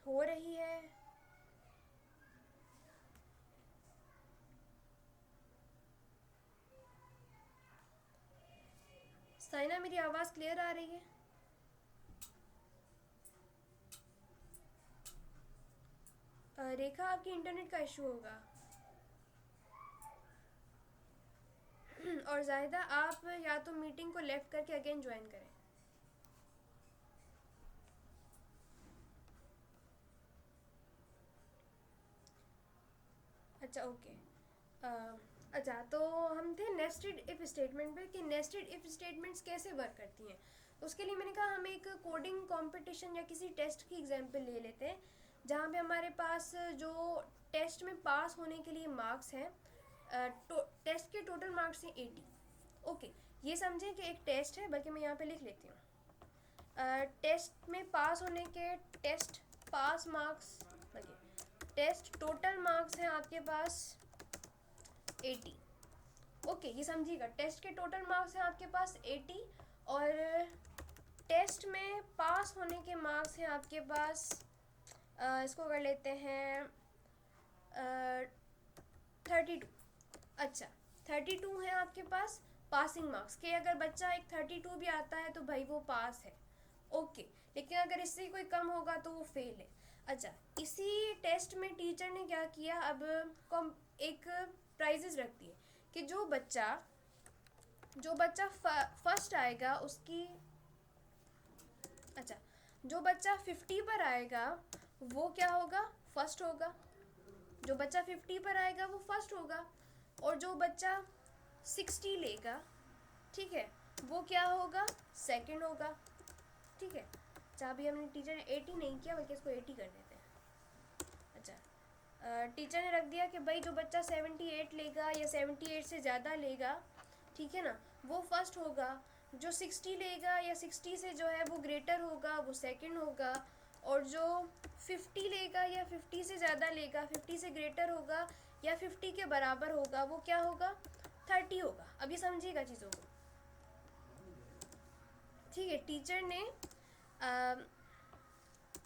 हो रही है। साइना मेरी आवाज़ क्लियर आ रही है? रेखा आपकी इंटरनेट का इशू होगा। और जाहिदा आप या तो मीटिंग को लेफ्ट करके अगेन ज्वाइन करें। अच्छा ओके। अच्छा तो हम थे नेस्टेड इफ़ स्टेटमेंट पे कि नेस्टेड इफ़ स्टेटमेंट्स कैसे वर्क करती हैं। तो उसके लिए मैंने कहा हम एक कोडिंग कंपटीशन या किसी टेस्ट की एग्जांपल ले लेते हैं जहाँ पे हमारे पास जो टेस्ट में पास होने के लिए मार्क्स हैं, टेस्ट के टोटल मार्क्स हैं 80। ओके ये समझें कि एक टेस्ट है, बल्कि मैं यहाँ पे लिख लेती हूँ। टेस्ट में पास होने के test pass marks, test total marks हैं आपके पास 80। ओके ये समझिएगा, टेस्ट के टोटल मार्क्स हैं आपके पास 80 और टेस्ट में पास होने के मार्क्स हैं आपके पास इसको कर लेते हैं 32। अच्छा 32 है आपके पास पासिंग मार्क्स के, अगर बच्चा एक 32 भी आता है तो भाई वो पास है। ओके लेकिन अगर इससे कोई कम होगा तो वो फेल है। अच्छा इसी टेस्ट में टीचर ने क्या किया, अब एक प्राइजेस रखती है कि जो बच्चा फर्स्ट आएगा उसकी, अच्छा जो बच्चा 50 पर आएगा वो क्या होगा, फर्स्ट होगा। जो बच्चा 50 पर आएगा वो फर्स्ट होगा, और जो बच्चा 60 लेगा, ठीक है, वो क्या होगा, सेकंड होगा। ठीक है, अच्छा अभी हमने टीचर ने 80 नहीं किया बल्कि इसको 80 कर देते हैं। अच्छा टीचर ने रख दिया कि भाई जो बच्चा 78 लेगा या 78 से ज़्यादा लेगा, ठीक है ना, वो फर्स्ट होगा। जो 60 लेगा या 60 से जो है वो ग्रेटर होगा वो सेकंड होगा, और जो 50 लेगा या 50 से ज़्यादा लेगा, 50 से ग्रेटर होगा या 50 के बराबर होगा, वो क्या होगा, 30 होगा। अब ये समझिएगा चीज़ों को, ठीक है। टीचर ने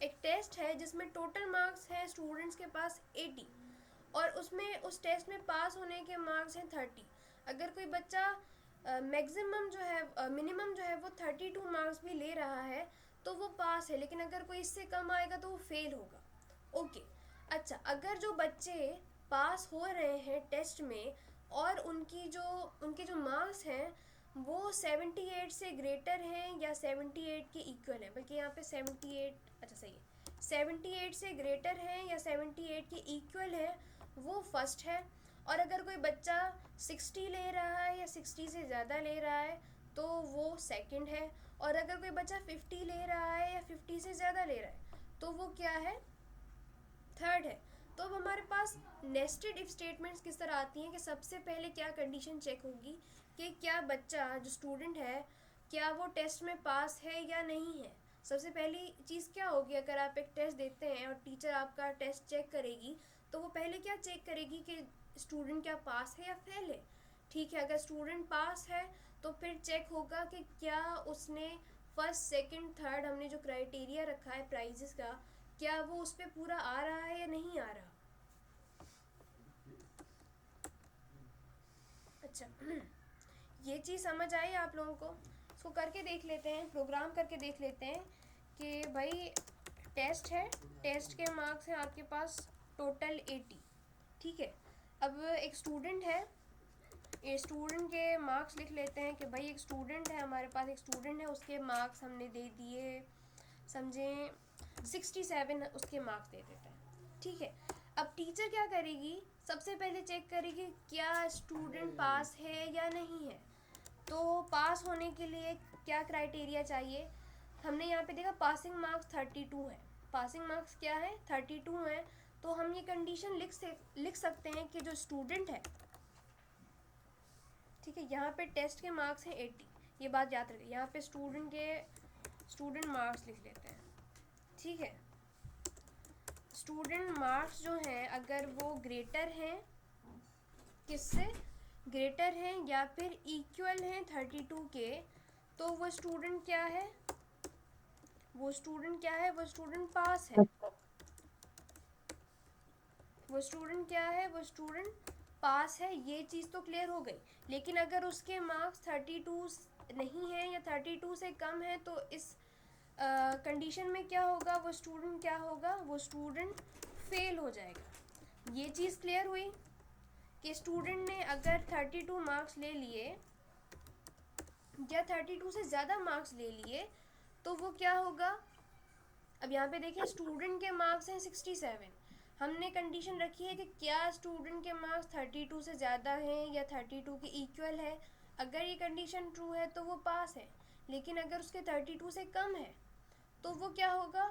एक टेस्ट है जिसमें टोटल मार्क्स है स्टूडेंट्स के पास 80 और उसमें उस टेस्ट में पास होने के मार्क्स हैं 30। अगर कोई बच्चा मैक्सिमम जो है मिनिमम जो है वो 32 मार्क्स भी ले रहा है तो वो पास है, लेकिन अगर कोई इससे कम आएगा तो वो फेल होगा। ओके अच्छा, अगर जो बच्चे पास हो रहे हैं टेस्ट में और उनके जो मार्क्स हैं वो 78 से ग्रेटर हैं या 78 के इक्वल हैं, बल्कि यहाँ पे 78, अच्छा सही है, 78 से ग्रेटर हैं या 78 के इक्वल है, वो फर्स्ट है। और अगर कोई बच्चा 60 ले रहा है या 60 से ज़्यादा ले रहा है तो वो सेकंड है। और अगर कोई बच्चा 50 ले रहा है या 50 से ज़्यादा ले रहा है तो वो क्या है, थर्ड है। तो अब हमारे पास नेस्टेड इफ स्टेटमेंट्स किस तरह आती हैं कि सबसे पहले क्या कंडीशन चेक होगी कि क्या बच्चा जो स्टूडेंट है क्या वो टेस्ट में पास है या नहीं है। सबसे पहली चीज़ क्या होगी, अगर आप एक टेस्ट देते हैं और टीचर आपका टेस्ट चेक करेगी तो वो पहले क्या चेक करेगी कि स्टूडेंट क्या पास है या फेल है। ठीक है, अगर स्टूडेंट पास है तो फिर चेक होगा कि क्या उसने फर्स्ट सेकंड थर्ड हमने जो क्राइटेरिया रखा है प्राइजेस का, क्या वो उस पर पूरा आ रहा है या नहीं आ रहा। अच्छा ये चीज़ समझ आई आप लोगों को। इसको करके देख लेते हैं, प्रोग्राम करके देख लेते हैं कि भाई टेस्ट है, टेस्ट के मार्क्स हैं आपके पास टोटल 80। ठीक है, अब एक स्टूडेंट है, ये स्टूडेंट के मार्क्स लिख लेते हैं कि भाई एक स्टूडेंट है हमारे पास, एक स्टूडेंट है उसके मार्क्स हमने दे दिए, समझें 67 उसके मार्क्स दे देते हैं। ठीक है, अब टीचर क्या करेगी, सबसे पहले चेक करेगी क्या स्टूडेंट पास है या नहीं है। तो पास होने के लिए क्या क्राइटेरिया चाहिए, हमने यहाँ पे देखा पासिंग मार्क्स 32 है, पासिंग मार्क्स क्या है 32 है। तो हम ये कंडीशन लिख सकते हैं कि जो स्टूडेंट है, ठीक है, यहाँ पे टेस्ट के मार्क्स हैं 80, ये बात याद रखें, यहाँ पे स्टूडेंट मार्क्स लिख लेते हैं। ठीक है, स्टूडेंट मार्क्स जो हैं अगर वो ग्रेटर हैं, किससे ग्रेटर हैं या फिर इक्वल हैं 32 के, तो वो स्टूडेंट क्या है, वो स्टूडेंट क्या है, वो स्टूडेंट पास है। वो स्टूडेंट क्या है, वो स्टूडेंट पास है। ये चीज़ तो क्लियर हो गई। लेकिन अगर उसके मार्क्स 32 नहीं है या 32 से कम है तो इस कंडीशन में क्या होगा, वो स्टूडेंट क्या होगा, वो स्टूडेंट फेल हो जाएगा। ये चीज़ क्लियर हुई कि स्टूडेंट ने अगर 32 मार्क्स ले लिए या 32 से ज़्यादा मार्क्स ले लिए तो वो क्या होगा। अब यहाँ पे देखिए स्टूडेंट के मार्क्स हैं 67, हमने कंडीशन रखी है कि क्या स्टूडेंट के मार्क्स 32 से ज़्यादा हैं या 32 के इक्वल है। अगर ये कंडीशन ट्रू है तो वो पास है, लेकिन अगर उसके 32 से कम है तो वो क्या होगा,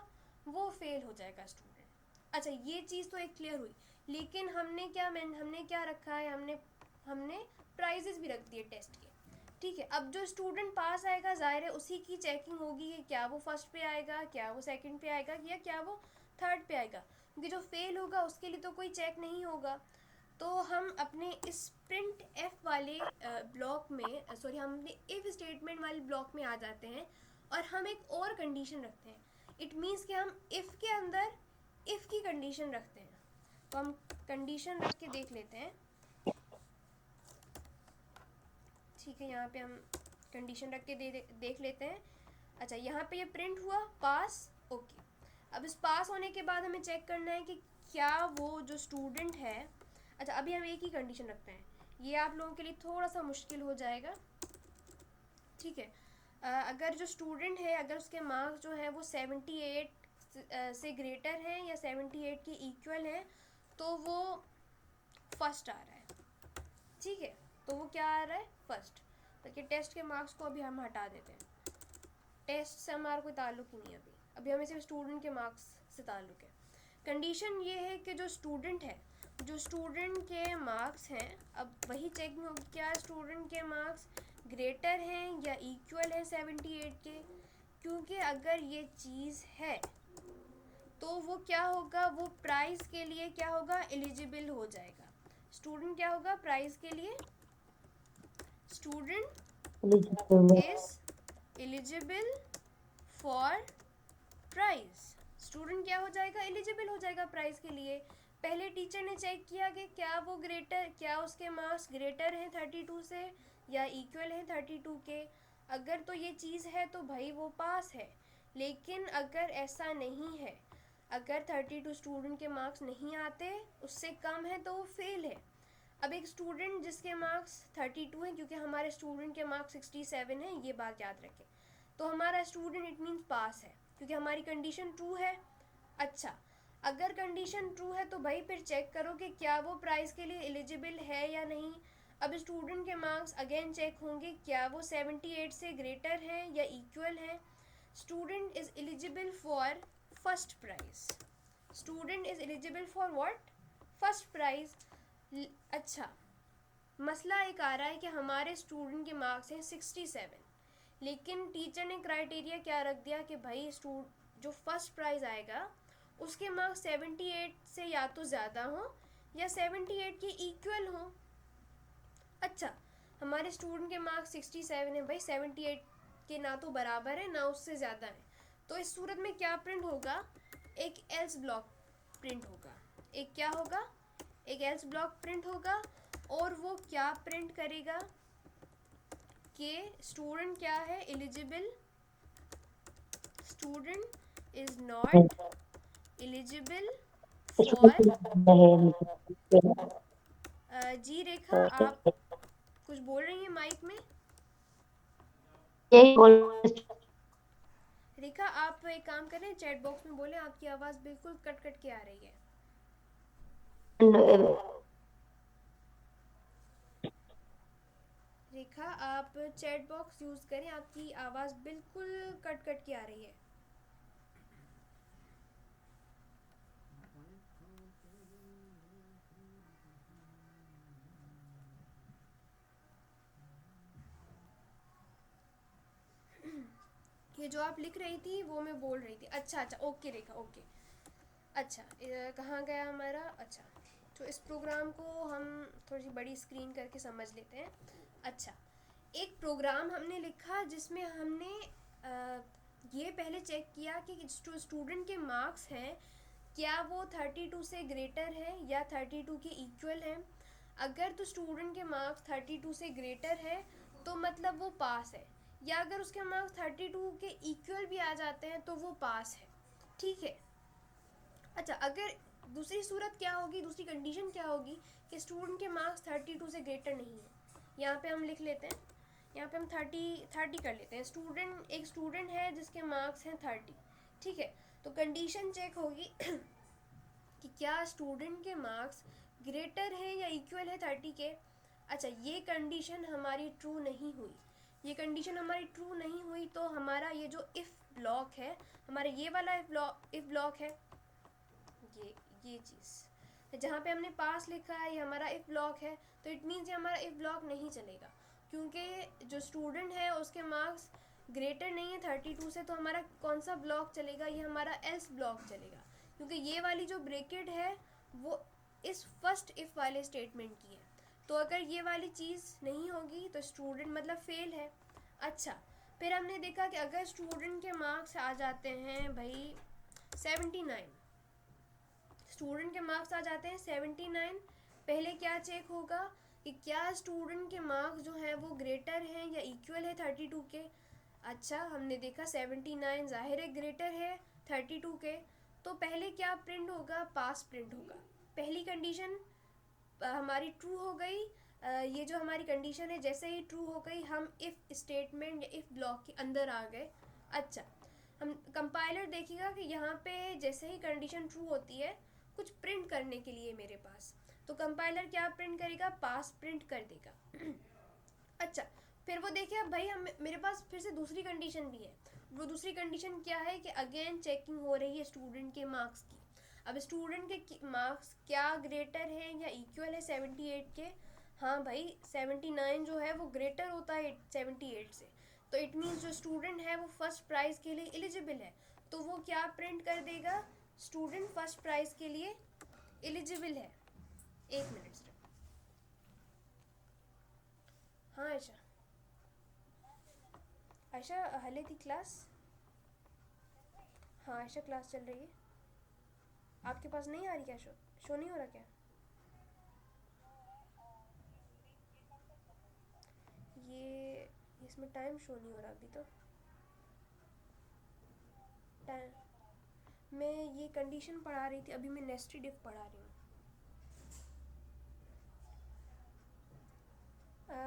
वो फेल हो जाएगा स्टूडेंट। अच्छा ये चीज़ तो एक क्लियर हुई। लेकिन हमने क्या रखा है, हमने प्राइजेस भी रख दिए टेस्ट के। ठीक है, अब जो स्टूडेंट पास आएगा जाहिर है उसी की चेकिंग होगी कि क्या वो फर्स्ट पे आएगा, क्या वो सेकंड पे आएगा या क्या वो थर्ड पे आएगा, क्योंकि जो फेल होगा उसके लिए तो कोई चेक नहीं होगा। तो हम अपने इस प्रिंट एफ वाले ब्लॉक में सॉरी हम अपने इफ स्टेटमेंट वाले ब्लॉक में आ जाते हैं और हम एक और कंडीशन रखते हैं। इट मीन्स कि हम इफ़ के अंदर इफ़ की कंडीशन रखते हैं। तो हम कंडीशन रख के देख लेते हैं। ठीक है, यहाँ पे हम कंडीशन रख के देख लेते हैं। अच्छा यहाँ पे ये प्रिंट हुआ पास, ओके। अब इस पास होने के बाद हमें चेक करना है कि क्या वो जो स्टूडेंट है, अच्छा अभी हम एक ही कंडीशन रखते हैं, ये आप लोगों के लिए थोड़ा सा मुश्किल हो जाएगा। ठीक है, अगर जो स्टूडेंट है अगर उसके मार्क्स जो हैं वो 78 से ग्रेटर हैं या 78 के इक्वल हैं तो वो फर्स्ट आ रहा है। ठीक है, तो वो क्या आ रहा है, फर्स्ट। बल्कि टेस्ट के मार्क्स को अभी हम हटा देते हैं, टेस्ट से हमारा कोई ताल्लुक ही नहीं। अभी हमें सिर्फ स्टूडेंट के मार्क्स से ताल्लुक है। कंडीशन ये है कि जो स्टूडेंट है, जो स्टूडेंट के मार्क्स हैं, अब वही चेकिंग होगी क्या स्टूडेंट के मार्क्स ग्रेटर हैं या इक्वल हैं 78 के। क्योंकि अगर ये चीज़ है तो वो क्या होगा, वो प्राइस के लिए क्या होगा, एलिजिबल हो जाएगा। स्टूडेंट क्या होगा प्राइस के लिए, student is eligible for price. Student क्या हो जाएगा, एलिजिबल हो जाएगा प्राइस के लिए। पहले टीचर ने चेक किया कि क्या उसके मार्क्स ग्रेटर हैं 32 से या इक्वल हैं 32 के। अगर तो ये चीज़ है तो भाई वो पास है। लेकिन अगर ऐसा नहीं है, अगर 32 स्टूडेंट के मार्क्स नहीं आते, उससे कम है, तो वो फेल है। अब एक स्टूडेंट जिसके मार्क्स 32 हैं, क्योंकि हमारे स्टूडेंट के मार्क्स 67 हैं, ये बात याद रखें, तो हमारा स्टूडेंट इट मीन्स पास है, क्योंकि हमारी कंडीशन ट्रू है। अच्छा, अगर कंडीशन ट्रू है तो भाई फिर चेक करो कि क्या वो प्राइस के लिए एलिजिबल है या नहीं। अब स्टूडेंट के मार्क्स अगेन चेक होंगे, क्या वो 78 से ग्रेटर हैं या इक्वल हैं। Student is eligible for first prize. Student is eligible for what? First prize. अच्छा, मसला एक आ रहा है कि हमारे स्टूडेंट के मार्क्स हैं 67, लेकिन टीचर ने क्राइटेरिया क्या रख दिया कि भाई जो फर्स्ट प्राइज आएगा उसके मार्क्स 78 से या तो ज़्यादा हो या 78 के इक्वल हो। अच्छा, हमारे स्टूडेंट के मार्क्स 67 है भाई, 78 के ना तो बराबर है ना उससे ज़्यादा है, तो इस सूरत में क्या प्रिंट होगा? एक एल्स ब्लॉक प्रिंट होगा। एक क्या होगा? एक एल्स ब्लॉक प्रिंट होगा, और वो क्या प्रिंट करेगा कि स्टूडेंट क्या है? Eligible. Student is not eligible for. जी रेखा, आप कुछ बोल रही हैं माइक में? यही बोल रेखा, आप एक काम करें, चैट बॉक्स में बोलें, आपकी आवाज़ बिल्कुल कट कट के आ रही है। रेखा, आप चैट बॉक्स यूज़ करें, आपकी आवाज़ बिल्कुल कट कट के आ रही है। ये जो आप लिख रही थी वो मैं बोल रही थी। अच्छा अच्छा, ओके रेखा, ओके। अच्छा, कहाँ गया हमारा? अच्छा, तो इस प्रोग्राम को हम थोड़ी सी बड़ी स्क्रीन करके समझ लेते हैं। अच्छा, एक प्रोग्राम हमने लिखा जिसमें हमने ये पहले चेक किया कि जो स्टूडेंट के मार्क्स हैं क्या वो 32 से ग्रेटर है या 32 के इक्वल हैं। अगर तो स्टूडेंट के मार्क्स 32 से ग्रेटर है तो मतलब वो पास है, या अगर उसके मार्क्स 32 के इक्वल भी आ जाते हैं तो वो पास है। ठीक है। अच्छा, अगर दूसरी सूरत क्या होगी, दूसरी कंडीशन क्या होगी कि स्टूडेंट के मार्क्स 32 से ग्रेटर नहीं है। यहाँ पे हम लिख लेते हैं, यहाँ पे हम 30 कर लेते हैं। एक स्टूडेंट है जिसके मार्क्स हैं 30। ठीक है, तो कंडीशन चेक होगी कि क्या स्टूडेंट के मार्क्स ग्रेटर है या इक्वल है 30 के। अच्छा, ये कंडीशन हमारी ट्रू नहीं हुई। ये कंडीशन हमारी ट्रू नहीं हुई तो हमारा ये जो इफ़ ब्लॉक है, हमारा ये वाला इफ़ ब्लॉक है, ये चीज़ जहाँ पे हमने पास लिखा है ये हमारा इफ़ ब्लॉक है, तो इट मीन्स ये हमारा इफ़ ब्लॉक नहीं चलेगा, क्योंकि जो स्टूडेंट है उसके मार्क्स ग्रेटर नहीं है 32 से, तो हमारा कौन सा ब्लॉक चलेगा? ये हमारा एल्स ब्लॉक चलेगा, क्योंकि ये वाली जो ब्रैकेट है वो इस फर्स्ट इफ़ वाले स्टेटमेंट की है। तो अगर ये वाली चीज़ नहीं होगी तो स्टूडेंट मतलब फेल है। अच्छा, फिर हमने देखा कि अगर स्टूडेंट के मार्क्स आ जाते हैं भाई 79, स्टूडेंट के मार्क्स आ जाते हैं 79, पहले क्या चेक होगा कि क्या स्टूडेंट के मार्क्स जो हैं वो ग्रेटर हैं या इक्वल है 32 के। अच्छा, हमने देखा 79 ज़ाहिर है ग्रेटर है 32 के, तो पहले क्या प्रिंट होगा? पास प्रिंट होगा। पहली कंडीशन हमारी ट्रू हो गई। ये जो हमारी कंडीशन है जैसे ही ट्रू हो गई हम इफ़ स्टेटमेंट या इफ़ ब्लॉक के अंदर आ गए। अच्छा, हम कंपाइलर देखिएगा कि यहाँ पे जैसे ही कंडीशन ट्रू होती है कुछ प्रिंट करने के लिए मेरे पास, तो कंपाइलर क्या प्रिंट करेगा? पास प्रिंट कर देगा। अच्छा, फिर वो देखिए अब भाई हम मेरे पास फिर से दूसरी कंडीशन भी है। वो दूसरी कंडीशन क्या है कि अगेन चेकिंग हो रही है स्टूडेंट के मार्क्स की। अब स्टूडेंट के मार्क्स क्या ग्रेटर है या इक्वल है 78 के? हाँ भाई, 79 जो है वो ग्रेटर होता है 78 से, तो इट मीन्स जो स्टूडेंट है वो फर्स्ट प्राइज़ के लिए एलिजिबल है, तो वो क्या प्रिंट कर देगा? स्टूडेंट फर्स्ट प्राइज़ के लिए एलिजिबल है। एक मिनट सिर्फ। हाँ आयशा, आयशा हले थी क्लास? हाँ आयशा, क्लास चल रही है। आपके पास नहीं आ रही क्या? शो नहीं हो रहा क्या? ये इसमें टाइम शो नहीं हो रहा अभी तो। टाइम मैं ये कंडीशन पढ़ा रही थी, अभी मैं नेस्टेड इफ पढ़ा रही हूँ।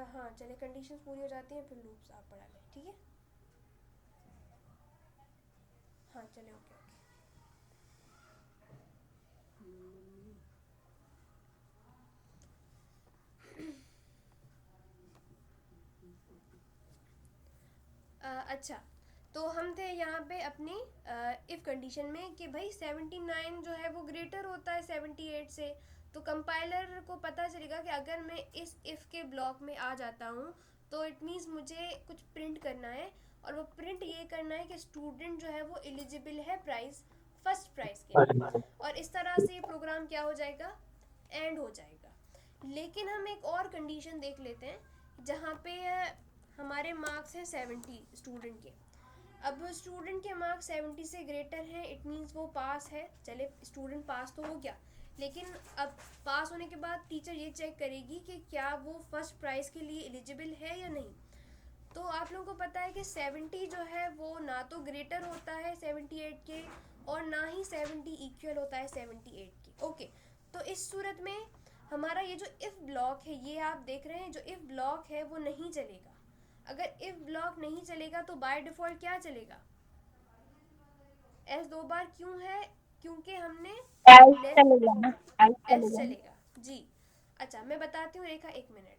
हाँ चले, कंडीशंस पूरी हो जाती हैं फिर लूप्स आप पढ़ा लें, ठीक है। हाँ चले, ओके ओके। अच्छा, तो हम थे यहाँ पे अपनी इफ़ कंडीशन में कि भाई 79 जो है वो ग्रेटर होता है 78 से। तो कंपाइलर को पता चलेगा कि अगर मैं इस इफ़ के ब्लॉक में आ जाता हूँ तो इट मीन्स मुझे कुछ प्रिंट करना है, और वो प्रिंट ये करना है कि स्टूडेंट जो है वो एलिजिबल है प्राइस, फर्स्ट प्राइस के लिए। और इस तरह से ये प्रोग्राम क्या हो जाएगा, एंड हो जाएगा। लेकिन हम एक और कंडीशन देख लेते हैं जहाँ पे हमारे मार्क्स हैं 70 स्टूडेंट के। अब स्टूडेंट के मार्क्स 70 से ग्रेटर हैं, इट मीन्स वो पास है। चले, स्टूडेंट पास तो हो गया, लेकिन अब पास होने के बाद टीचर ये चेक करेगी कि क्या वो फर्स्ट प्राइज़ के लिए एलिजिबल है या नहीं। तो आप लोगों को पता है कि 70 जो है वो ना तो ग्रेटर होता है 78 के, और ना ही 70 इक्वल होता है 78 के। ओके, तो इस सूरत में हमारा ये जो इफ़ ब्लॉक है, ये आप देख रहे हैं जो इफ़ ब्लॉक है वो नहीं चलेगा। अगर इफ़ ब्लॉक नहीं चलेगा तो बाय डिफ़ॉल्ट क्या चलेगा, एल्स 2 बार क्यों है, क्योंकि हमने एल्स लेस, चलेगा ना, एल्स एल्स चलेगा। चलेगा जी। अच्छा मैं बताती हूँ रेखा, एक मिनट।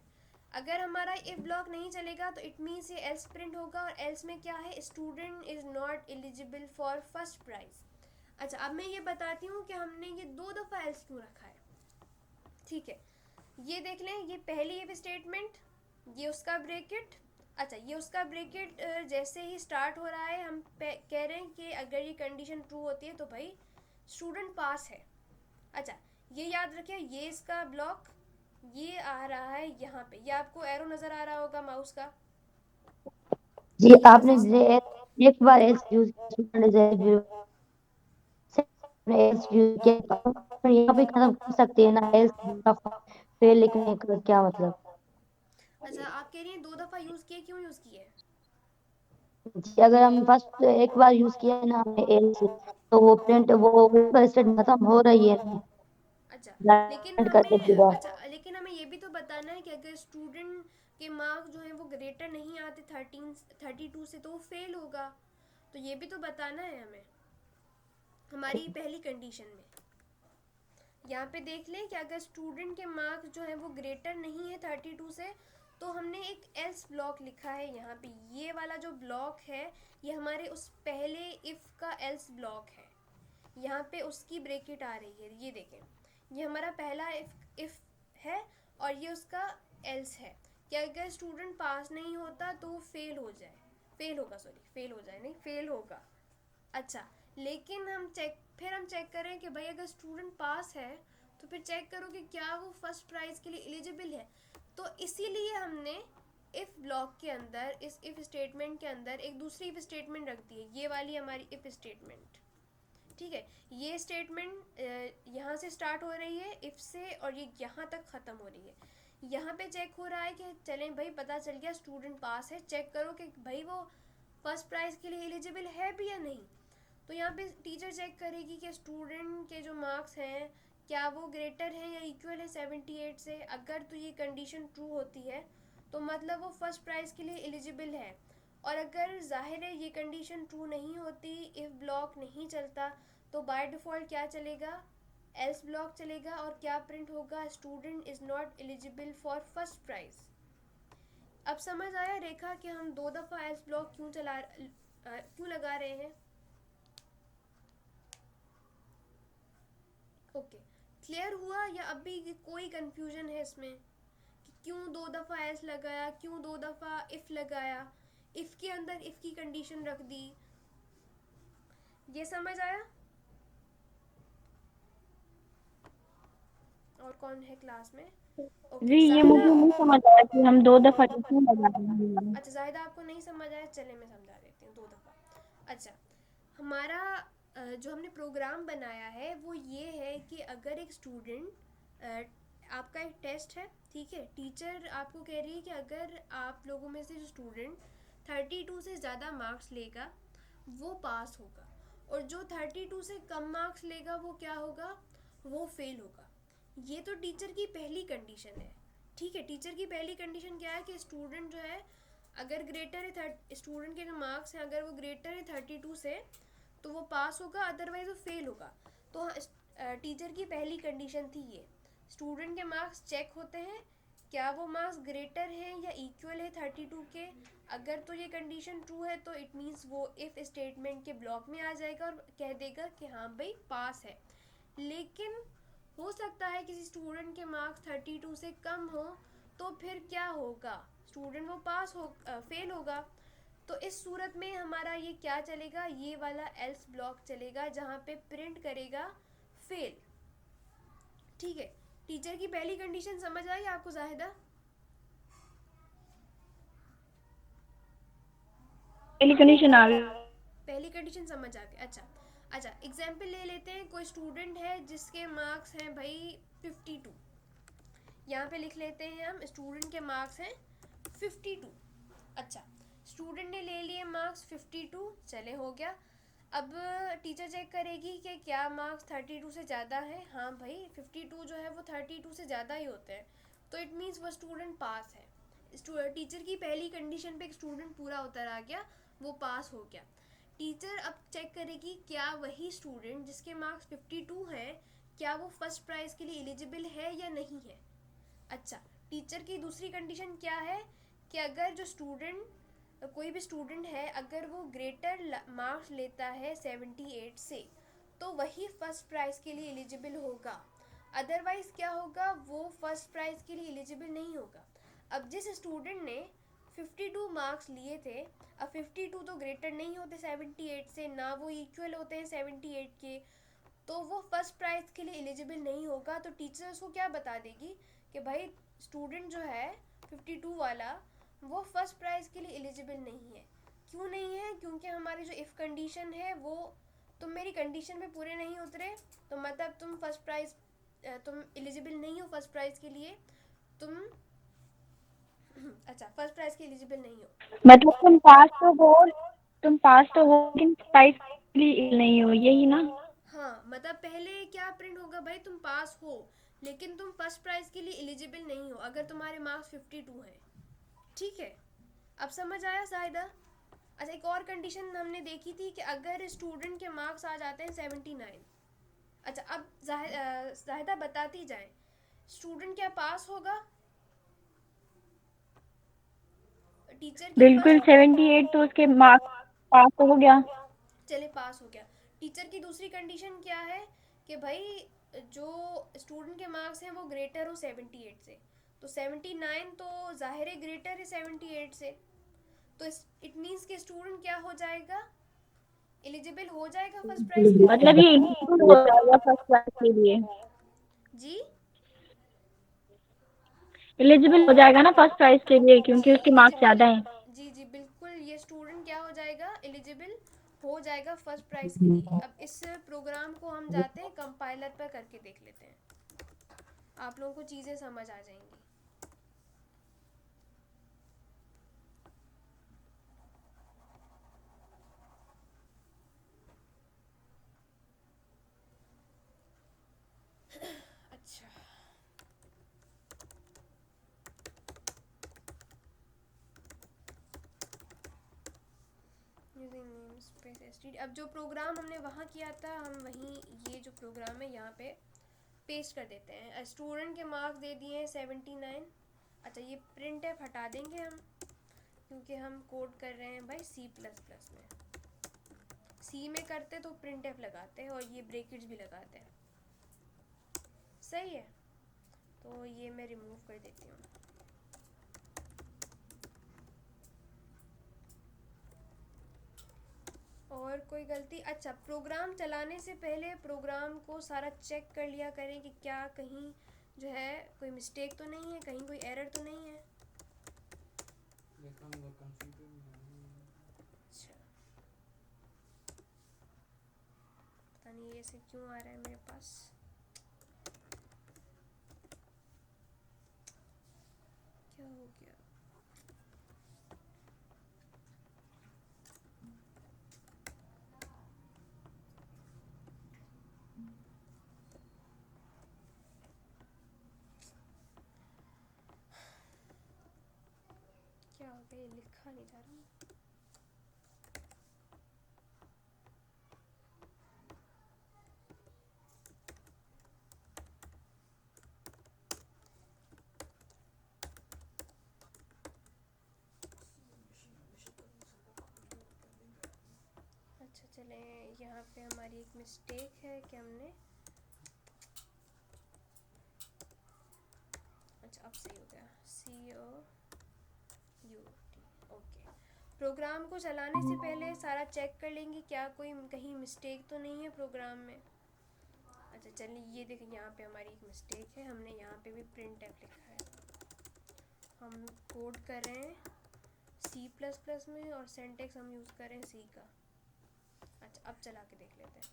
अगर हमारा इफ ब्लॉक नहीं चलेगा तो इट मीन्स ये एल्स प्रिंट होगा, और एल्स में क्या है, student is not eligible for first prize. अच्छा अब मैं ये बताती हूँ कि हमने ये 2 दफ़ा एल्स क्यों रखा है, ठीक है। ये देख लें, ये पहली इफ स्टेटमेंट, ये उसका ब्रेकेट। अच्छा ये उसका ब्रेकेट जैसे ही स्टार्ट हो रहा है हम कह रहे हैं कि अगर ये कंडीशन ट्रू होती है तो भाई स्टूडेंट पास है। अच्छा ये याद रखिए, ये इसका ब्लॉक ये आ रहा है यहाँ पे, ये आपको एरो नज़र आ रहा होगा माउस का, जी ये यहाँ आपने से एक बार एल्स यूज किया, एल्स यूज किया, पर यहाँ पे खत्म कर सकते हैं ना एल्स फेल लिखने का क्या मतलब। अच्छा आप कह रही हैं 2 दफ़ा यूज़ किए, क्यों यूज़ किए? जी अगर हम फर्स्ट एक बार यूज किया है ना हमने एल्स, तो वो प्रिंट वो स्टेट खत्म हो रही है ना अच्छा लेकिन ब्लैंड करके हमें, पूरा। अच्छा लेकिन हमें ये भी तो बताना है कि अगर स्टूडेंट के मार्क्स जो हैं वो ग्रेटर नहीं आते 32 से तो वो फेल होगा। तो ये भी तो बताना है हमें हमारी पहली कंडीशन में। यहाँ पे देख लें कि अगर स्टूडेंट के मार्क्स जो है वो ग्रेटर नहीं है 32 से, तो हमने एक एल्स ब्लॉक लिखा है यहाँ पे। ये वाला जो ब्लॉक है ये हमारे उस पहले इफ़ का एल्स ब्लॉक है, यहाँ पे उसकी ब्रेकेट आ रही है। ये देखें, ये हमारा पहला इफ़ है और ये उसका एल्स है कि अगर स्टूडेंट पास नहीं होता तो वो फेल हो जाए, फेल होगा, सॉरी फेल हो जाए नहीं, फेल होगा। अच्छा लेकिन फिर हम चेक करें कि भाई अगर स्टूडेंट पास है तो फिर चेक करो कि क्या वो फर्स्ट प्राइज़ के लिए एलिजिबल है। तो इसीलिए हमने इफ़ ब्लॉक के अंदर, इस इफ़ स्टेटमेंट के अंदर एक दूसरी इफ़ स्टेटमेंट रख दी है, ये वाली हमारी इफ़ स्टेटमेंट, ठीक है। ये स्टेटमेंट यहाँ से स्टार्ट हो रही है इफ़ से, और ये यहाँ तक ख़त्म हो रही है। यहाँ पे चेक हो रहा है कि चलें भाई पता चल गया स्टूडेंट पास है, चेक करो कि भाई वो फर्स्ट प्राइज़ के लिए एलिजिबल है भी या नहीं। तो यहाँ पे टीचर चेक करेगी कि स्टूडेंट के जो मार्क्स हैं क्या वो ग्रेटर हैं या इक्वल है 78 से। अगर तो ये कंडीशन ट्रू होती है तो मतलब वो फर्स्ट प्राइज़ के लिए एलिजिबल है, और अगर जाहिर है ये कंडीशन ट्रू नहीं होती, इफ़ ब्लॉक नहीं चलता, तो बाय डिफ़ॉल्ट क्या चलेगा, एल्स ब्लॉक चलेगा, और क्या प्रिंट होगा, student is not eligible for first prize. अब समझ आया रेखा कि हम 2 दफ़ा एल्स ब्लॉक क्यों लगा रहे हैं। ओके क्लियर हुआ, या अभी कोई कंफ्यूजन है इसमें कि क्यों 2 दफ़ा एस लगाया, क्यों 2 दफ़ा इफ़ लगाया, इफ़ के अंदर इफ़ की कंडीशन रख दी, ये समझ आया? और कौन है क्लास में? जी ओके ये जाहिदा। मुझे नहीं समझ आया कि हम 2 दफा क्यों लगा रहे हैं। अच्छा जाहिदा आपको नहीं समझ आया, चले मैं समझा देती हूँ 2 दफ़ा। अच्छा हमारा जो हमने प्रोग्राम बनाया है वो ये है कि अगर एक स्टूडेंट, आपका एक टेस्ट है, ठीक है, टीचर आपको कह रही है कि अगर आप लोगों में से जो स्टूडेंट 32 से ज़्यादा मार्क्स लेगा वो पास होगा, और जो 32 से कम मार्क्स लेगा वो क्या होगा, वो फेल होगा। ये तो टीचर की पहली कंडीशन है, ठीक है। टीचर की पहली कंडीशन क्या है कि स्टूडेंट जो है अगर ग्रेटर है स्टूडेंट के जो मार्क्स हैं अगर वो ग्रेटर है 32 से तो वो पास होगा, अदरवाइज वो फेल होगा। तो टीचर की पहली कंडीशन थी ये, स्टूडेंट के मार्क्स चेक होते हैं क्या वो मार्क्स ग्रेटर हैं या इक्वल है 32 के। अगर तो ये कंडीशन ट्रू है तो इट मीन्स वो इफ स्टेटमेंट के ब्लॉक में आ जाएगा और कह देगा कि हाँ भाई पास है। लेकिन हो सकता है किसी स्टूडेंट के मार्क्स 32 से कम हो, तो फिर क्या होगा, स्टूडेंट वो पास हो फेल होगा। तो इस सूरत में हमारा ये क्या चलेगा, ये वाला एल्स ब्लॉक चलेगा जहाँ पे प्रिंट करेगा फेल, ठीक है। टीचर की पहली कंडीशन समझ आई आपको जाहिदा? पहली कंडीशन आ गई। पहली कंडीशन समझ आ गई। अच्छा एग्जाम्पल ले लेते हैं, कोई स्टूडेंट है जिसके मार्क्स हैं भाई 52, यहाँ पे लिख लेते हैं हम स्टूडेंट के मार्क्स हैं 52। अच्छा, स्टूडेंट ने ले लिए मार्क्स 52, चले हो गया। अब टीचर चेक करेगी कि क्या मार्क्स 32 से ज़्यादा है। हाँ भाई 52 जो है वो 32 से ज़्यादा ही होते हैं, तो इट मीन्स वो स्टूडेंट पास है। टीचर की पहली कंडीशन पे एक स्टूडेंट पूरा उतर आ गया, वो पास हो गया। टीचर अब चेक करेगी क्या वही स्टूडेंट जिसके मार्क्स 52 हैं क्या वो फर्स्ट प्राइज़ के लिए एलिजिबल है या नहीं है। अच्छा, टीचर की दूसरी कंडीशन क्या है कि अगर जो स्टूडेंट कोई भी स्टूडेंट है अगर वो ग्रेटर मार्क्स लेता है 78 से तो वही फर्स्ट प्राइज़ के लिए एलिजिबल होगा, अदरवाइज़ क्या होगा, वो फर्स्ट प्राइज़ के लिए एलिजिबल नहीं होगा। अब जिस स्टूडेंट ने 52 मार्क्स लिए थे, अब 52 तो ग्रेटर नहीं होते 78 से, ना वो इक्वल होते हैं 78 के, तो वो फर्स्ट प्राइज़ के लिए एलिजिबल नहीं होगा। तो टीचर उसको क्या बता देगी कि भाई स्टूडेंट जो है 52 वाला वो फर्स्ट प्राइज़ के लिए एलिजिबल नहीं है। क्यों नहीं है, क्योंकि हमारी जो इफ़ कंडीशन है वो तुम मेरी कंडीशन में पूरे नहीं उतरे, तो मतलब तुम फर्स्ट प्राइज़ तुम एलिजिबल नहीं हो फर्स्ट प्राइज़ के लिए, तुम अच्छा फर्स्ट प्राइज़ के एलिजिबल नहीं हो। मतलब तुम पास तो हो लेकिन प्राइस के लिए नहीं हो, यही ना? हाँ, मतलब पहले क्या प्रिंट होगा भाई, तुम पास हो लेकिन तुम फर्स्ट प्राइज़ के लिए एलिजिबल नहीं हो अगर तुम्हारे मार्क्स 52 हैं, ठीक है। अब समझ आया साहिदा? अच्छा, एक और कंडीशन हमने देखी थी कि अगर स्टूडेंट के मार्क्स आ जाते हैं 79। अच्छा, अब जाहिदा बताती जाए, स्टूडेंट क्या पास होगा टीचर की बिल्कुल, 78 तो उसके मार्क्स पास तो हो गया। चले पास हो गया। टीचर की दूसरी कंडीशन क्या है कि भाई जो स्टूडेंट के मार्क्स हैं वो ग्रेटर हो 78 से, तो 79 तो जाहिर है ग्रेटर है 78 से, तो इट मीन्स कि स्टूडेंट क्या हो जाएगा, एलिजिबल हो जाएगा फर्स्ट प्राइज के लिए। मतलब ये एलिजिबल हो जाएगा फर्स्ट क्लास के लिए। जी एलिजिबल हो जाएगा ना फर्स्ट प्राइज के लिए, क्योंकि उसके मार्क्स ज्यादा हैं। जी बिल्कुल, ये स्टूडेंट क्या हो जाएगा, एलिजिबल हो जाएगा फर्स्ट प्राइज के लिए। अब इस प्रोग्राम को हम जाते हैं कंपाइलर पर करके देख लेते हैं, आप लोगों को चीज़ें समझ आ जाएंगी। अच्छा, यूजिंग नेम स्पेस एसटीडी। अब जो प्रोग्राम हमने वहाँ किया था हम वहीं ये जो प्रोग्राम है यहाँ पे पेस्ट कर देते हैं। स्टूडेंट के मार्क्स दे दिए हैं 79। अच्छा, ये प्रिंट एफ हटा देंगे हम क्योंकि हम कोड कर रहे हैं भाई C++ में। सी में करते तो प्रिंट एफ लगाते हैं और ये ब्रैकेट्स भी लगाते हैं, सही है। तो ये मैं रिमूव कर देती हूँ। और कोई गलती, अच्छा प्रोग्राम चलाने से पहले प्रोग्राम को सारा चेक कर लिया करें कि क्या कहीं जो है कोई मिस्टेक तो नहीं है, कहीं कोई एरर तो नहीं है। अच्छा, पता नहीं ये ऐसे क्यों आ रहा है मेरे पास, क्या हो गया। पे लिखा नहीं जा रहा। अच्छा चले, यहाँ पे हमारी एक मिस्टेक है कि हमने, अच्छा अब सही हो गया, COUT, ओके। प्रोग्राम को चलाने से पहले सारा चेक कर लेंगे क्या कोई कहीं मिस्टेक तो नहीं है प्रोग्राम में। अच्छा चलिए, ये देखें यहाँ पे हमारी एक मिस्टेक है, हमने यहाँ पे भी प्रिंट एफ लिखा है। हम कोड कर रहे हैं C++ में और सिंटैक्स हम यूज़ कर रहे हैं C का। अच्छा अब चला के देख लेते हैं।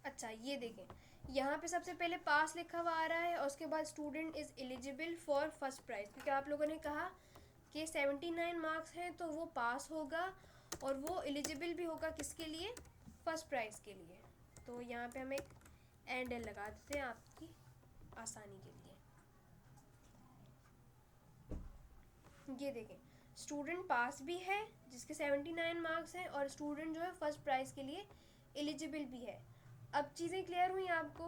अच्छा ये देखें, यहाँ पे सबसे पहले पास लिखा हुआ आ रहा है और उसके बाद student is eligible for first prize, क्योंकि आप लोगों ने कहा कि 79 मार्क्स हैं तो वो पास होगा और वो एलिजिबल भी होगा किसके लिए, फर्स्ट प्राइज़ के लिए। तो यहाँ पे हम एक एंड लगा देते हैं आपकी आसानी के लिए। ये देखें, स्टूडेंट पास भी है जिसके 79 मार्क्स हैं और स्टूडेंट जो है फर्स्ट प्राइज़ के लिए एलिजिबल भी है। अब चीज़ें क्लियर हुई आपको,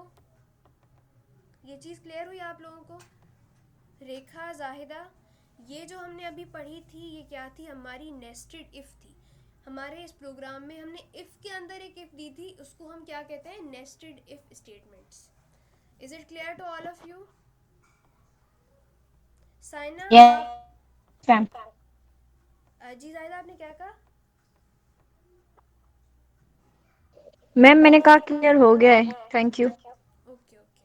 ये चीज़ क्लियर हुई आप लोगों को? रेखा, जाहिदा, ये जो हमने अभी पढ़ी थी ये क्या थी, हमारी नेस्टेड इफ़ थी। हमारे इस प्रोग्राम में हमने इफ़ के अंदर एक इफ़ दी थी, उसको हम क्या कहते हैं, nested if statements. Is it clear to all of you? Saina ma'am जी जाहिदा आपने क्या कहा? मैम मैंने कहा क्लियर हो गया है, थैंक यू। Okay okay.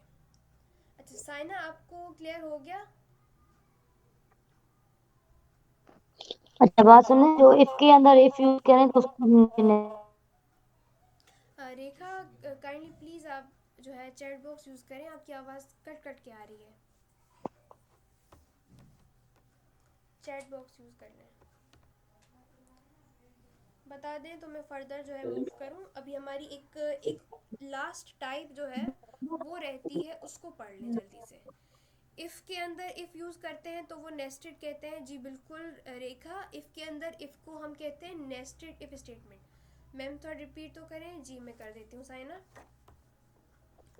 अच्छा साइना आपको क्लियर हो गया? अच्छा बात सुनने, जो इफ के अंदर इफ यूज करें तो उसको रेखा काइंडली प्लीज़ आप जो है चैट बॉक्स यूज़ करें, आपकी आवाज़ कट कट के आ रही है। चैट बॉक्स यूज़ कर लें, बता दें तो मैं फर्दर जो है मूव करूं। अभी हमारी एक लास्ट टाइप जो है वो रहती है, उसको पढ़ लें जल्दी से। इफ़ के अंदर इफ़ यूज़ करते हैं तो वो नेस्टेड कहते हैं। जी बिल्कुल रेखा, इफ़ के अंदर इफ़ को हम कहते हैं नेस्टेड इफ़ स्टेटमेंट। मैम थोड़ा रिपीट तो करें। जी मैं कर देती हूँ साइना।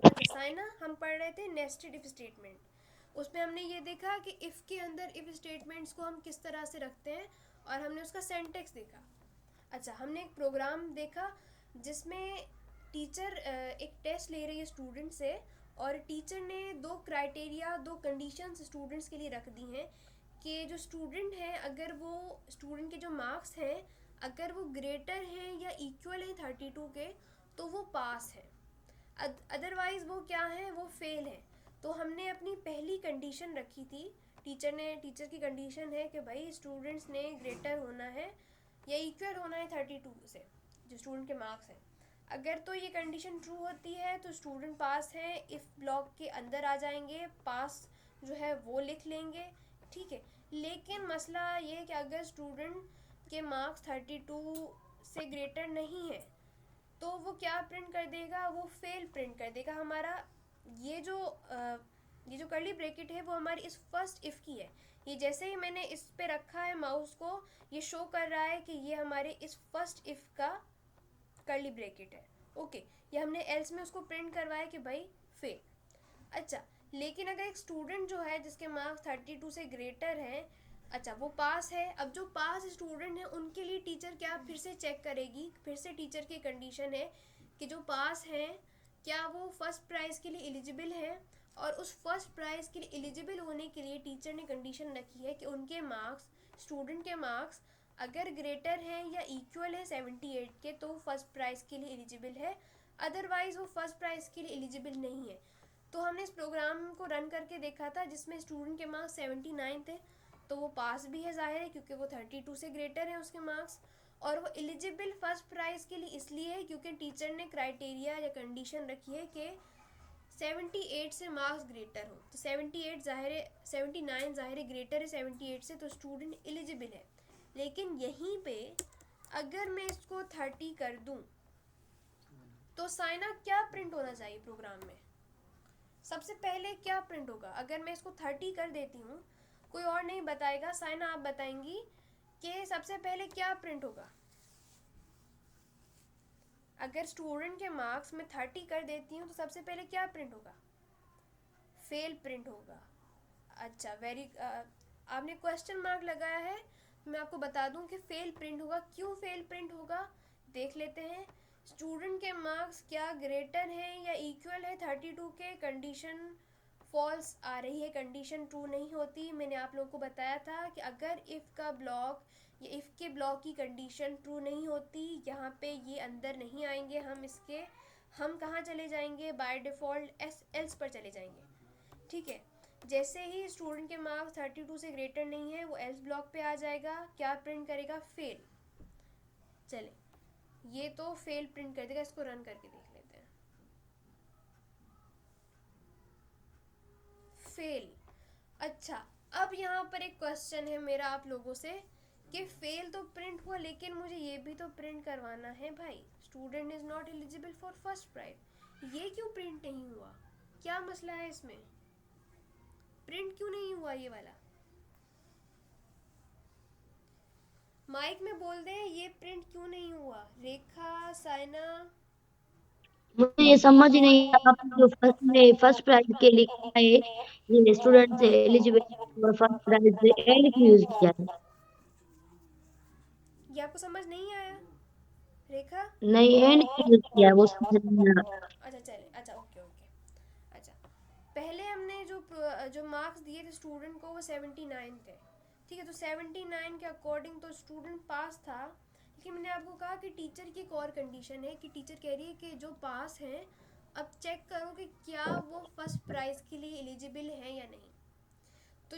अच्छा साइना, हम पढ़ रहे थे नेस्टेड इफ़ स्टेटमेंट, उसमें हमने ये देखा कि इफ़ के अंदर इफ़ स्टेटमेंट्स को हम किस तरह से रखते हैं और हमने उसका सिंटैक्स देखा। अच्छा हमने एक प्रोग्राम देखा जिसमें टीचर एक टेस्ट ले रही है स्टूडेंट से और टीचर ने दो क्राइटेरिया, दो कंडीशंस स्टूडेंट्स के लिए रख दी हैं कि जो स्टूडेंट हैं, अगर वो स्टूडेंट के जो मार्क्स हैं अगर वो ग्रेटर हैं या इक्वल हैं 32 के तो वो पास है, अदरवाइज़ वो क्या है, वो फेल है। तो हमने अपनी पहली कंडीशन रखी थी, टीचर की कंडीशन है कि भाई स्टूडेंट्स ने ग्रेटर होना है या इक्वल होना है 32 से, जो स्टूडेंट के मार्क्स हैं। अगर तो ये कंडीशन ट्रू होती है तो स्टूडेंट पास है, इफ़ ब्लॉक के अंदर आ जाएंगे, पास जो है वो लिख लेंगे, ठीक है। लेकिन मसला ये है कि अगर स्टूडेंट के मार्क्स 32 से ग्रेटर नहीं है तो वो क्या प्रिंट कर देगा, वो फेल प्रिंट कर देगा। हमारा ये जो कर्ली ब्रैकेट है वो हमारी इस फर्स्ट इफ़ की है। ये जैसे ही मैंने इस पे रखा है माउस को, ये शो कर रहा है कि ये हमारे इस फर्स्ट इफ़ का कर्ली ब्रैकेट है। ओके, ये हमने एल्स में उसको प्रिंट करवाया कि भाई फेल। अच्छा, लेकिन अगर एक स्टूडेंट जो है जिसके मार्क्स 32 से ग्रेटर हैं, अच्छा वो पास है, अब जो पास स्टूडेंट है उनके लिए टीचर क्या फिर से चेक करेगी, फिर से टीचर की कंडीशन है कि जो पास हैं क्या वो फर्स्ट प्राइज़ के लिए एलिजिबल है, और उस फर्स्ट प्राइज़ के लिए एलिजिबल होने के लिए टीचर ने कंडीशन रखी है कि उनके मार्क्स, स्टूडेंट के मार्क्स अगर ग्रेटर हैं या इक्वल है 78 के तो वो फर्स्ट प्राइज़ के लिए एलिजिबल है, अदरवाइज़ वो फर्स्ट प्राइज़ के लिए एलिजिबल नहीं है। तो हमने इस प्रोग्राम को रन करके देखा था जिसमें स्टूडेंट के मार्क्स 79 थे, तो वो पास भी है ज़ाहिर है क्योंकि वो 32 से ग्रेटर है उसके मार्क्स, और वो एलिजिबल फर्स्ट प्राइज़ के लिए इसलिए है क्योंकि टीचर ने क्राइटेरिया या कंडीशन रखी है कि 78 से मार्क्स ग्रेटर हो। तो 78 ज़ाहिर है, 79 ज़ाहिर है ग्रेटर है 78 से, तो स्टूडेंट एलिजिबल है। लेकिन यहीं पे अगर मैं इसको 30 कर दूं तो साइना क्या प्रिंट होना चाहिए प्रोग्राम में? सबसे पहले क्या प्रिंट होगा? अगर मैं इसको 30 कर देती हूँ कोई और नहीं बताएगा। साइना आप बताएंगी कि सबसे पहले क्या प्रिंट होगा। अगर स्टूडेंट के मार्क्स में 30 कर देती हूँ तो सबसे पहले क्या प्रिंट होगा? फेल प्रिंट होगा। अच्छा, आपने क्वेश्चन मार्क लगाया है, मैं आपको बता दूं कि फेल प्रिंट होगा। क्यों फेल प्रिंट होगा देख लेते हैं। स्टूडेंट के मार्क्स क्या ग्रेटर है या इक्वल है 32 के, कंडीशन फॉल्स आ रही है, कंडीशन ट्रू नहीं होती। मैंने आप लोगों को बताया था कि अगर इफ़ का ब्लॉक या इफ़ के ब्लॉक की कंडीशन ट्रू नहीं होती, यहाँ पे ये अंदर नहीं आएंगे, हम कहाँ चले जाएंगे? बाय डिफ़ॉल्ट एल्स पर चले जाएंगे। ठीक है, जैसे ही स्टूडेंट के मार्क्स 32 से ग्रेटर नहीं है, वो एल्स ब्लॉक पे आ जाएगा। क्या प्रिंट करेगा? फेल। चले, ये तो फेल प्रिंट कर देगा। इसको रन करके देख लेते हैं। फेल। अच्छा, अब यहाँ पर एक क्वेश्चन है मेरा आप लोगों से कि फेल तो प्रिंट हुआ, लेकिन मुझे ये भी तो प्रिंट करवाना है भाई, student is not eligible for first prize. ये क्यों प्रिंट नहीं हुआ? क्या मसला है इसमें? प्रिंट क्यों नहीं हुआ ये वाला? माइक में बोल दें ये प्रिंट क्यों नहीं हुआ। रेखा, साइना। मुझे ये समझ ही नहीं आया, आपने जो फर्स्ट प्राइज के लिखा है, ये स्टूडेंट से eligible for first prize and क्यों यूज किया है? ये आपको समझ नहीं आया रेखा? नहीं, एंड क्यों यूज किया है वो समझ नहीं आ रहा। अच्छा चले, अच्छा ओके ओके। अच्छा, पहले हमने जो मार्क्स दिए थे स्टूडेंट को वो 79 थे। ठीक है, तो 79 के अकॉर्डिंग तो स्टूडेंट पास था। लेकिन मैंने आपको कहा कि टीचर की एक और कंडीशन है कि टीचर कह रही है कि जो पास हैं अब चेक करो कि क्या वो फर्स्ट प्राइज़ के लिए एलिजिबल हैं या नहीं। तो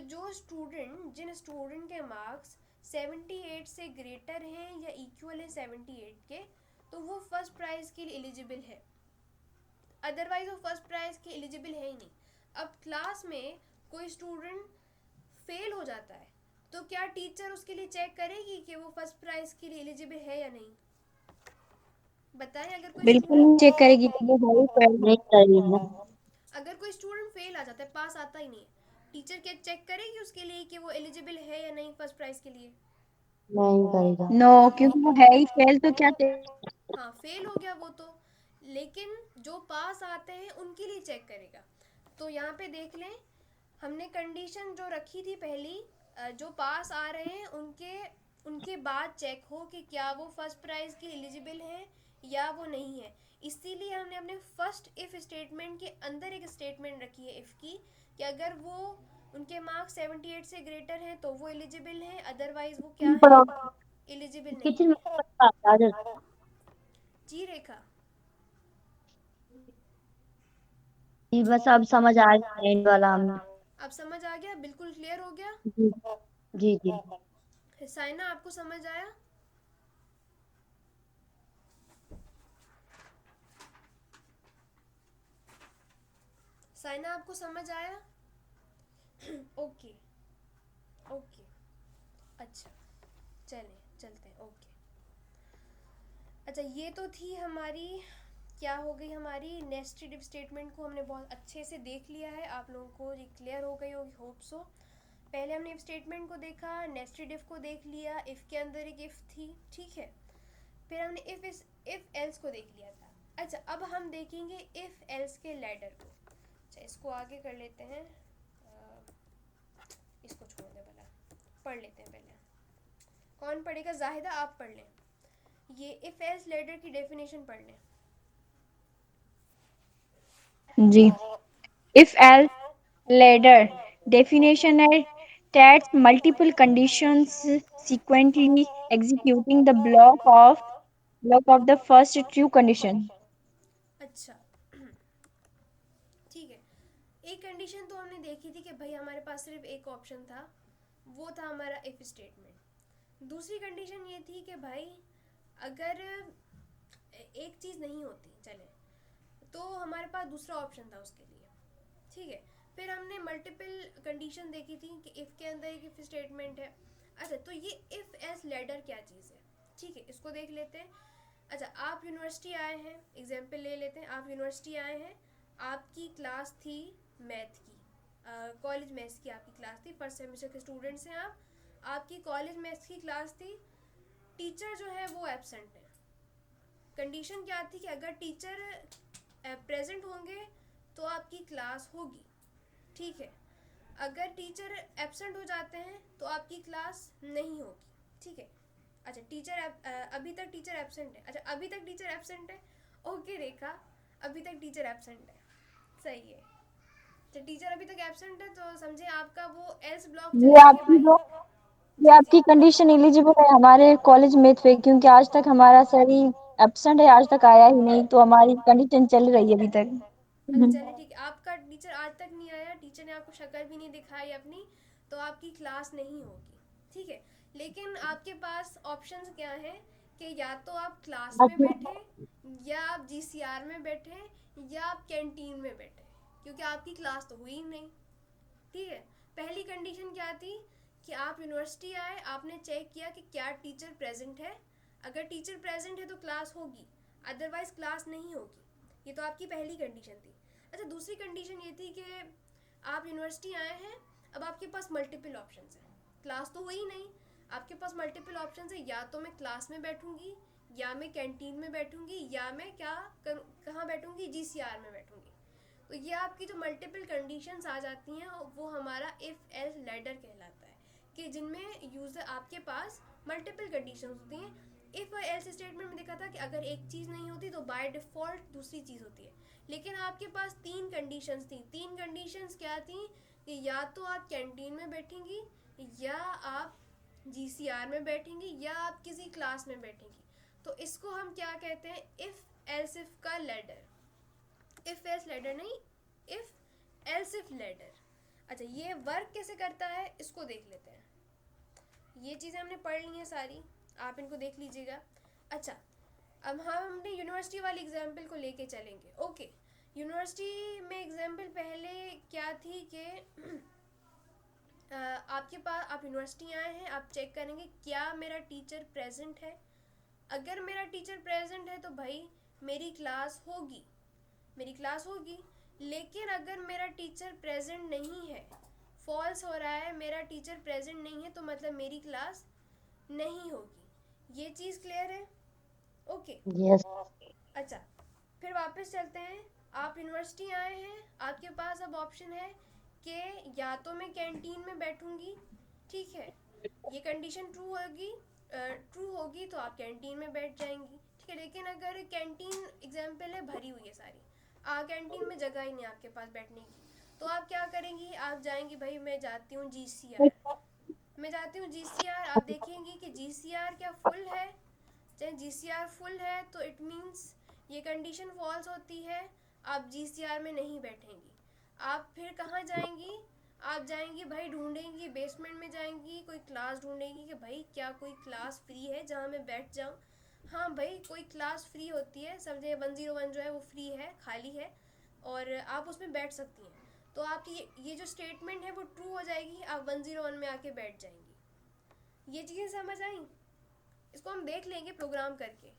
जिन स्टूडेंट के मार्क्स 78 से ग्रेटर हैं या इक्वल है 78 के, तो वो फर्स्ट प्राइज़ के लिए एलिजिबल है। अदरवाइज वो फर्स्ट प्राइज के एलिजिबल है ही नहीं। अब क्लास में कोई स्टूडेंट फेल हो जाता है तो क्या टीचर उसके लिए चेक करेगी कि वो फर्स्ट प्राइज के लिए एलिजिबल है या नहीं? बताएं। बिल्कुल नहीं चेक करेगी, वो भाई नहीं करेगी ना। अगर कोई स्टूडेंट फेल आ जाता है, पास आता ही नहीं है, टीचर क्या चेक करेगी उसके लिए कि वो एलिजिबल है या नहीं फर्स्ट प्राइज के लिए? नहीं करेगा। नो, क्योंकि वो है ही फेल, तो क्या हाँ, फेल हो गया वो तो, लेकिन जो पास आते हैं उनके लिए चेक करेगा। तो यहाँ पे देख लें, हमने कंडीशन जो रखी थी पहली, जो पास आ रहे हैं उनके बाद चेक हो कि क्या वो फर्स्ट प्राइज के एलिजिबल हैं या वो नहीं है। इसीलिए हमने अपने फर्स्ट इफ स्टेटमेंट के अंदर एक स्टेटमेंट रखी है इफ की, कि अगर वो उनके मार्क्स 78 से ग्रेटर हैं तो वो एलिजिबल हैं, अदरवाइज वो क्या है? एलिजिबल नहीं किचन में है। चार्जर। जी रेखा। जी बस अब समझ आ गया एंड वाला हमें। अब समझ आ गया? बिल्कुल क्लियर हो गया? जी जी जी। साइना आपको समझ आया? साइना आपको समझ आया? ओके ओके, अच्छा चलते हैं। ओके, अच्छा ये तो थी हमारी, क्या हो गई हमारी नेस्टेड इफ स्टेटमेंट को हमने बहुत अच्छे से देख लिया है। आप लोगों को ये क्लियर हो गई होगी, होप सो। पहले हमने इफ स्टेटमेंट को देखा, नेस्टेड इफ को देख लिया, इफ के अंदर एक इफ थी, ठीक है। फिर हमने इफ एल्स को देख लिया था। अच्छा, अब हम देखेंगे इफ एल्स के लैडर को। अच्छा, इसको आगे कर लेते हैं, इसको छोड़ दे भला, पढ़ लेते हैं पहले। कौन पढ़ेगा? जाहिदा आप पढ़ लें, ये इफ एल्स लैडर की डेफिनेशन पढ़ लें। जी। If else ladder definition tests multiple conditions sequentially executing the block of the first true condition. अच्छा ठीक है, एक कंडीशन तो हमने देखी थी कि भाई हमारे पास सिर्फ एक ऑप्शन था, वो था हमारा इफ स्टेटमेंट। दूसरी कंडीशन ये थी कि भाई अगर एक चीज़ नहीं होती, चले, तो हमारे पास दूसरा ऑप्शन था उसके लिए, ठीक है। फिर हमने मल्टीपल कंडीशन देखी थी कि इफ़ के अंदर एक इफ स्टेटमेंट है। अच्छा, तो ये इफ़ एस लैडर क्या चीज़ है, ठीक है, इसको देख लेते हैं। अच्छा, आप यूनिवर्सिटी आए हैं, एग्जाम्पल ले लेते हैं, आप यूनिवर्सिटी आए हैं, आपकी क्लास थी मैथ की, कॉलेज मैथ्स की आपकी क्लास थी, फर्स्ट सेमेस्टर के स्टूडेंट्स हैं आप, आपकी कॉलेज मैथ्स की क्लास थी, टीचर जो है वो एब्सेंट है। कंडीशन क्या थी कि अगर टीचर प्रेजेंट होंगे तो आपकी क्लास होगी, ठीक है। अगर टीचर एब्सेंट हो जाते हैं तो आपकी क्लास नहीं होगी, ठीक है। अच्छा टीचर अभी तक टीचर एब्सेंट है, अच्छा अभी तक टीचर एब्सेंट है, ओके रेखा, अभी तक टीचर एब्सेंट है, सही है। तो टीचर अभी तक एब्सेंट है तो समझे आपका वो एल्स ब्लॉक ये चलेगा कि आपकी भाई, जो ये जी जी आपकी कंडीशन एलिजिबल है हमारे कॉलेज में पे, क्योंकि आज तक हमारा सर ही एब्सेंट है, आज तक आया ही नहीं, तो हमारी कंडीशन चल रही है अभी तक। अच्छा चलिए ठीक है, आपका टीचर आज तक नहीं आया, टीचर ने आपको शक्ल भी नहीं दिखाई अपनी, तो आपकी क्लास नहीं होगी, ठीक है। लेकिन आपके पास ऑप्शंस क्या हैं कि या तो आप क्लास में बैठे, या आप जीसीआर में बैठे, या आप कैंटीन में बैठे, क्योंकि आपकी क्लास तो हुई ही नहीं, ठीक है। पहली कंडीशन क्या थी कि आप यूनिवर्सिटी आए, आपने चेक किया कि क्या टीचर प्रेजेंट है, अगर टीचर प्रेजेंट है तो क्लास होगी, अदरवाइज क्लास नहीं होगी, ये तो आपकी पहली कंडीशन थी। अच्छा दूसरी कंडीशन ये थी कि आप यूनिवर्सिटी आए हैं, अब आपके पास मल्टीपल ऑप्शंस हैं, क्लास तो हुई नहीं, आपके पास मल्टीपल ऑप्शंस है, या तो मैं क्लास में बैठूंगी, या मैं कैंटीन में बैठूंगी, या मैं क्या करूँ, कहाँ बैठूंगी, जीसीआर में बैठूंगी। तो ये आपकी जो मल्टीपल कंडीशंस आ जाती हैं वो हमारा इफ़ एल्स लैडर कहलाता है, कि जिनमें यूज़र आपके पास मल्टीपल कंडीशंस होती हैं। इफ़ और एल्स स्टेटमेंट में देखा था कि अगर एक चीज़ नहीं होती तो बाय डिफ़ॉल्ट दूसरी चीज़ होती है, लेकिन आपके पास तीन कंडीशंस थी। तीन कंडीशंस क्या थी कि या तो आप कैंटीन में बैठेंगी, या आप जीसीआर में बैठेंगी, या आप किसी क्लास में बैठेंगी। तो इसको हम क्या कहते हैं, इफ़ एल्स इफ का लैडर, इफ एल्स लैडर नहीं, इफ एल्स इफ लैडर। अच्छा ये वर्क कैसे करता है इसको देख लेते हैं, ये चीज़ें हमने पढ़ ली हैं सारी, आप इनको देख लीजिएगा। अच्छा अब हम हमने यूनिवर्सिटी वाली एग्जाम्पल को लेके चलेंगे, ओके। यूनिवर्सिटी में एग्जाम्पल पहले क्या थी कि आपके पास, आप यूनिवर्सिटी आए हैं, आप चेक करेंगे क्या मेरा टीचर प्रेजेंट है, अगर मेरा टीचर प्रेजेंट है तो भाई मेरी क्लास होगी, मेरी क्लास होगी। लेकिन अगर मेरा टीचर प्रेजेंट नहीं है, फॉल्स हो रहा है, मेरा टीचर प्रेजेंट नहीं है, तो मतलब मेरी क्लास नहीं होगी। ये चीज़ क्लियर है, ओके। यस। अच्छा फिर वापस चलते हैं, आप यूनिवर्सिटी आए हैं, आपके पास अब ऑप्शन है कि या तो मैं कैंटीन में बैठूंगी, ठीक है, ये कंडीशन ट्रू होगी तो आप कैंटीन में बैठ जाएंगी, ठीक है। लेकिन अगर कैंटीन एग्जाम्पल है भरी हुई है सारी, कैंटीन में जगह ही नहीं आपके पास बैठने की, तो आप क्या करेंगी, आप जाएंगी, भाई मैं जाती हूँ जीसीआर, मैं जाती हूँ जीसीआर, आप देखेंगी कि जीसीआर क्या फुल है, चाहे जीसीआर फुल है तो इट मीन्स ये कंडीशन फॉल्स होती है, आप जीसीआर में नहीं बैठेंगी। आप फिर कहाँ जाएंगी, आप जाएंगी भाई ढूंढेंगी, बेसमेंट में जाएंगी, कोई क्लास ढूंढेंगी कि भाई क्या कोई क्लास फ्री है जहाँ मैं बैठ जाऊँ। हाँ भाई कोई क्लास फ्री होती है, समझे 101 जो है वो फ्री है, खाली है, और आप उसमें बैठ सकती हैं। तो आपकी ये जो स्टेटमेंट है वो ट्रू हो जाएगी, आप 101 में आके बैठ जाएंगी। ये चीज़ें समझ आई, इसको हम देख लेंगे प्रोग्राम करके,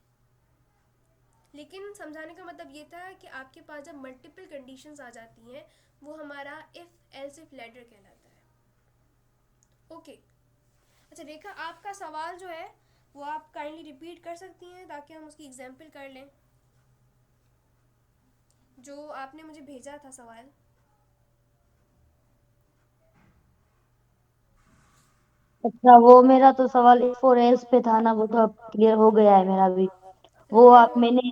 लेकिन समझाने का मतलब ये था कि आपके पास जब मल्टीपल कंडीशंस आ जाती हैं वो हमारा इफ़ एल्स इफ लैडर कहलाता है, ओके। अच्छा रेखा आपका सवाल जो है वो आप काइंडली रिपीट कर सकती हैं ताकि हम उसकी एग्जाम्पल कर लें, जो आपने मुझे भेजा था सवाल। अच्छा वो मेरा तो सवाल इस फोर एल्स पे था ना, वो तो अब क्लियर हो गया है मेरा भी। वो क्लियर आप हो, मैंने,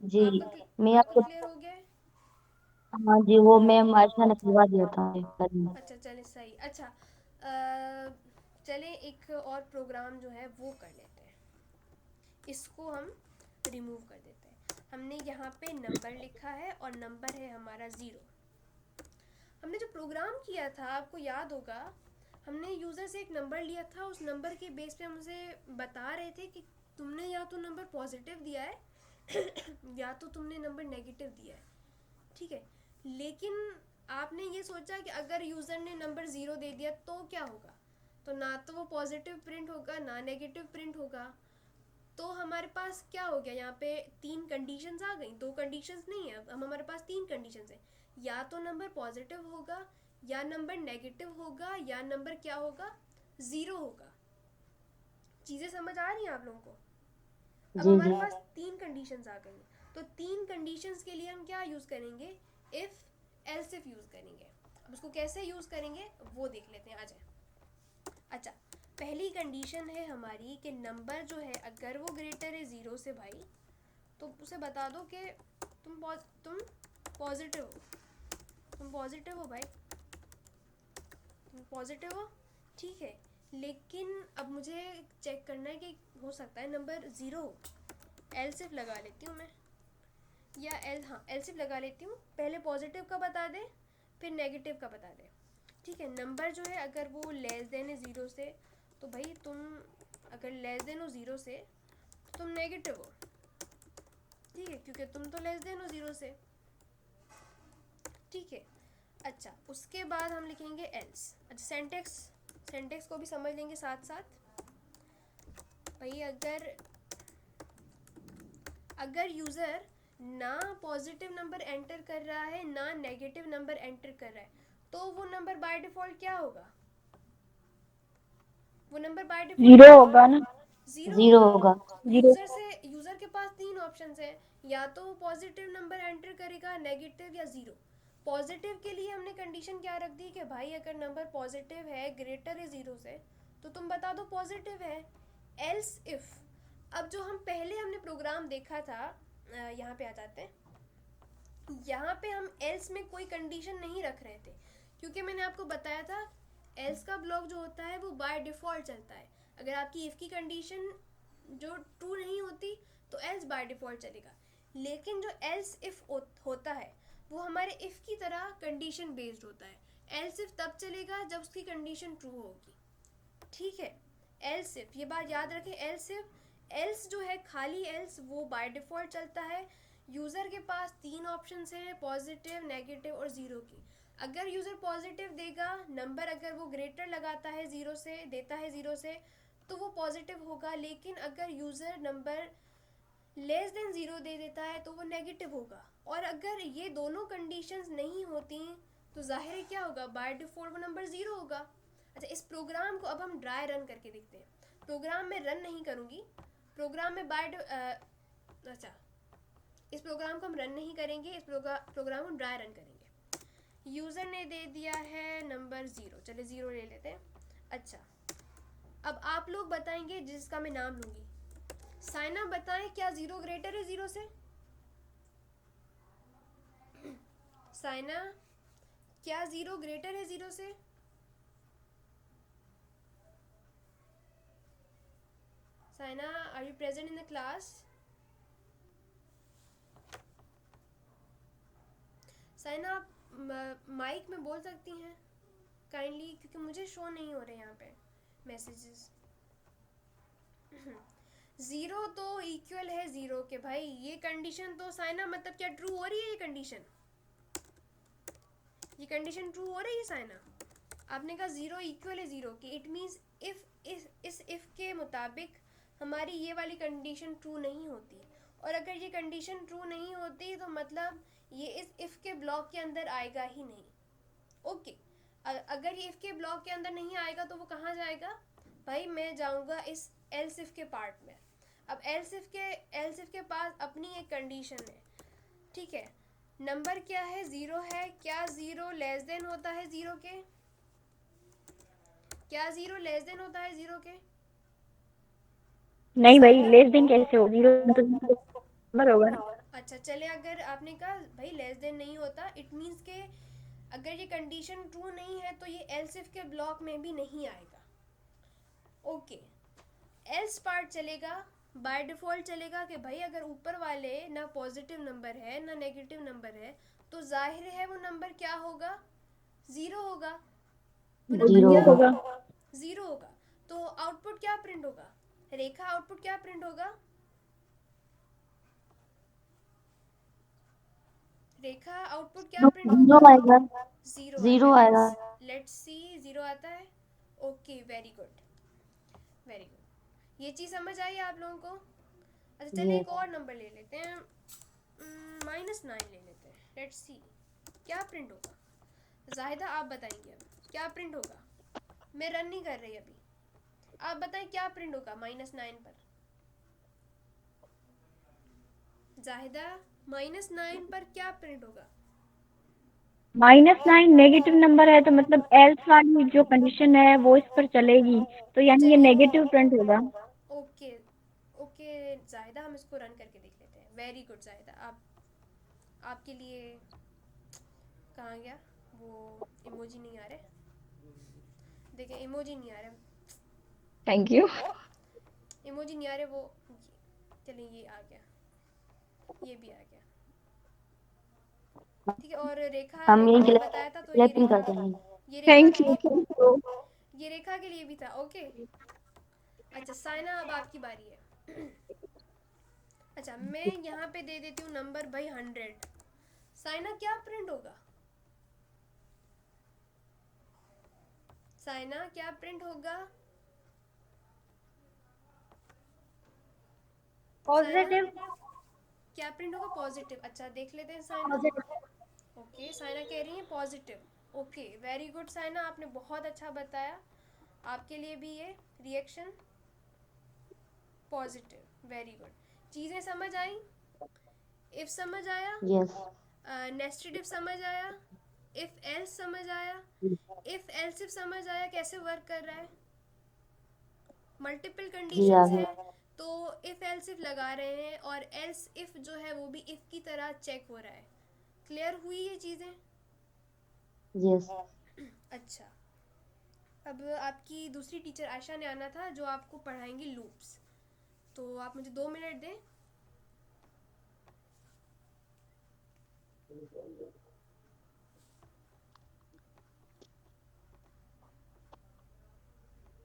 जी, मैं आपका आपको, क्लियर हो गया है। हाँ जी वो मैम आयशा ने करवा दिया था करने। अच्छा चले सही। अच्छा चले एक और प्रोग्राम जो है वो कर लेते हैं, इसको हम रिमूव कर देते हैं। हमने यहाँ पे नंबर लिखा है और नंबर है हमारा 0। हमने जो प्रोग्राम किया था आपको याद होगा, हमने यूज़र से एक नंबर लिया था, उस नंबर के बेस पे हम उसे बता रहे थे कि तुमने या तो नंबर पॉजिटिव दिया है या तो तुमने नंबर नेगेटिव दिया है, ठीक है। लेकिन आपने ये सोचा कि अगर यूज़र ने नंबर 0 दे दिया तो क्या होगा, तो ना तो वो पॉजिटिव प्रिंट होगा ना नेगेटिव प्रिंट होगा। तो हमारे पास क्या हो गया, यहाँ पे तीन कंडीशंस आ गई, दो कंडीशंस नहीं है, अब हमारे पास तीन कंडीशंस हैं, या तो नंबर पॉजिटिव होगा या नंबर नेगेटिव होगा या नंबर क्या होगा, 0 होगा। चीज़ें समझ आ रही हैं आप लोगों को? अब जी हमारे जी पास 3 कंडीशंस आ गई, तो 3 कंडीशंस के लिए हम क्या यूज़ करेंगे, इफ़ एल्स इफ यूज़ करेंगे। अब उसको कैसे यूज़ करेंगे वो देख लेते हैं, आ जाए। अच्छा, पहली कंडीशन है हमारी कि नंबर जो है अगर वो ग्रेटर है 0 से भाई, तो उसे बता दो कि तुम पॉजिटिव हो, तुम पॉजिटिव हो भाई, तुम पॉजिटिव हो, ठीक है। लेकिन अब मुझे चेक करना है कि हो सकता है नंबर 0 हो। एल सिर्फ लगा लेती हूँ मैं, या एल सिर्फ लगा लेती हूँ। पहले पॉजिटिव का बता दे, फिर नेगेटिव का बता दे, ठीक है। नंबर जो है अगर वो लेस देन है 0 से, तो भाई तुम अगर लेस देन हो 0 से तो तुम नेगेटिव हो, ठीक है, क्योंकि तुम तो लेस देन हो 0 से, ठीक है। अच्छा, उसके बाद हम लिखेंगे एल्स। अच्छा, सेंटेक्स को भी समझ लेंगे साथ साथ। भाई अगर यूज़र ना पॉजिटिव नंबर एंटर कर रहा है ना नेगेटिव नंबर एंटर कर रहा है, तो वो नंबर बाय डिफ़ॉल्ट क्या होगा, वो नंबर बाय डिफ़ॉल्ट जीरो क्या होगा होगा, ना। 0 0 होगा। होगा। जीरो। यूज़र के पास 3 ऑप्शंस हैं, या तो पॉजिटिव नंबर एंटर करेगा, नेगेटिव या 0। पॉजिटिव के लिए हमने कंडीशन क्या रख दी कि भाई अगर नंबर पॉजिटिव है, ग्रेटर है 0 से, तो तुम बता दो पॉजिटिव है। एल्स इफ, अब जो हम पहले हमने प्रोग्राम देखा था, यहाँ पे आ जाते हैं। यहाँ पे हम एल्स में कोई कंडीशन नहीं रख रहे थे, क्योंकि मैंने आपको बताया था एल्स का ब्लॉक जो होता है वो बाय डिफ़ॉल्ट चलता है। अगर आपकी इफ़ की कंडीशन जो ट्रू नहीं होती तो एल्स बाय डिफ़ॉल्ट चलेगा। लेकिन जो एल्स इफ़ होता है वो हमारे इफ़ की तरह कंडीशन बेस्ड होता है। एल्स इफ़ तब चलेगा जब उसकी कंडीशन ट्रू होगी, ठीक है। एल्स इफ, ये बात याद रखें, एल्स इफ, एल्स जो है खाली एल्स वो बाय डिफ़ॉल्ट चलता है। यूज़र के पास 3 ऑप्शंस हैं, पॉजिटिव, नेगेटिव और 0 की। अगर यूज़र पॉजिटिव देगा, नंबर अगर वो ग्रेटर लगाता है 0 से, देता है 0 से, तो वो पॉजिटिव होगा। लेकिन अगर यूज़र नंबर लेस देन 0 दे देता है तो वो नेगेटिव होगा। और अगर ये दोनों कंडीशंस नहीं होती तो जाहिर है क्या होगा, बाय डिफ़ॉल्ट वो नंबर 0 होगा। अच्छा, इस प्रोग्राम को अब हम ड्राई रन करके देखते हैं। प्रोग्राम में रन नहीं करूँगी, प्रोग्राम में अच्छा, इस प्रोग्राम को हम रन नहीं करेंगे, इस प्रोग्राम को ड्राई रन करेंगे। यूज़र ने दे दिया है नंबर 0, चलिए 0 ले लेते हैं। अच्छा, अब आप लोग बताएंगे जिसका मैं नाम लूँगी। साइना बताएं क्या 0 ग्रेटर है 0 से? साइना, क्या 0 ग्रेटर है 0 से? Saina, are you present in the class? Saina, आप माइक में बोल सकती हैं काइंडली, क्योंकि मुझे शो नहीं हो रहे यहाँ पे मैसेजेस। 0 तो इक्वल है 0 के भाई, ये कंडीशन तो साइना मतलब क्या ट्रू हो रही है? ये कंडीशन ट्रू हो रही है साइना? आपने कहा 0 इक्वल है 0 की, इट मीन्स इफ इस इफ के मुताबिक हमारी ये वाली कंडीशन ट्रू नहीं होती। और अगर ये कंडीशन ट्रू नहीं होती तो मतलब ये इस इफ के ब्लॉक के अंदर आएगा ही नहीं। ओके, अगर ये इफ के ब्लॉक के अंदर नहीं आएगा तो वो कहाँ जाएगा? भाई मैं जाऊँगा इस एल्स इफ के पार्ट में। अब एल्स इफ के पास अपनी एक कंडीशन है, ठीक है। नंबर क्या है? 0 है। क्या 0 लेस देन होता है 0 के? क्या 0 लेस देन होता है 0 के? नहीं भाई, साइना, लेस देन कैसे हो? जीरो तो नंबर होगा ना। अच्छा चले, अगर आपने कहा भाई लेस देन नहीं होता, इट मीन्स के अगर ये कंडीशन ट्रू नहीं है तो ये एल्स इफ के ब्लॉक में भी नहीं आएगा। ओके, एल्स पार्ट चलेगा, बाय डिफ़ॉल्ट चलेगा कि भाई अगर ऊपर वाले ना पॉजिटिव नंबर है ना नेगेटिव नंबर है, तो जाहिर है वो नंबर क्या होगा? 0 होगा। वो नंबर 0 क्या होगा। होगा? 0 होगा। तो आउटपुट क्या प्रिंट होगा? रेखा, आउटपुट क्या प्रिंट होगा? रेखा, आउटपुट क्या प्रिंट 0 होगा? आएगा। 0 आता 0 है। आएगा। लेट्स सी, 0 आता है। Okay, very good, very good. ये चीज़ समझ आई आप लोगों को? अच्छा चलिए, एक यस। और नंबर ले लेते हैं, -9 ले लेते हैं। लेट्स सी क्या प्रिंट होगा। जाहिदा आप बताएंगे अब क्या प्रिंट होगा। मैं रन नहीं कर रही अभी, आप बताएं क्या प्रिंट होगा -9 पर। जाहिदा -9 पर क्या प्रिंट होगा। -9 नेगेटिव नंबर है, तो मतलब एल्स वाली जो कंडीशन है वो इस पर चलेगी, तो यानी ये चलिए नेगेटिव प्रिंट होगा। ओके ओके जाहिदा, हम इसको रन करके देख लेते हैं। वेरी गुड जाहिदा, आप आपके लिए कहाँ गया वो इमोजी, नहीं आ रहे, देखिए इमोजी नहीं आ रहे, थैंक यू। इमोजी नहीं आ रहे वो। चलिए ये आ गया, ये भी आ गया, ठीक है। और रेखा हम रेखा यही ने बताया था, तो ये सिलेक्टिंग रेखा, करते हैं। ये रेखा थैंक के यू, लिए, थैंक यू। ये रेखा के लिए भी था। ओके अच्छा साइना, अब आपकी बारी है। अच्छा मैं यहाँ पे दे देती हूँ नंबर भाई 100। साइना क्या प्रिंट होगा। साइना क्या प्रिंट होगा। साइना पॉजिटिव। क्या प्रिंट होगा, पॉजिटिव। अच्छा देख लेते हैं साइना। ओके साइना कह रही है positive. Okay very good Saina, आपने बहुत अच्छा बताया, आपके लिए भी ये रिएक्शन पॉजिटिव। वेरी गुड, चीज़ें समझ आई, इफ समझ आया, यस। नेस्टेड इफ समझ आया, इफ एल्स समझ आया, इफ एल्स इफ समझ आया कैसे वर्क कर रहा है। मल्टीपल जी आ कंडीशंस गया। हैं, तो इफ एल्स इफ लगा रहे हैं, और एल्स इफ जो है वो भी इफ की तरह चेक हो रहा है। क्लियर हुई ये चीज़ें। यस। अच्छा अब आपकी दूसरी टीचर आयशा ने आना था, जो आपको पढ़ाएंगी लूप्स। तो आप मुझे 2 मिनट दें।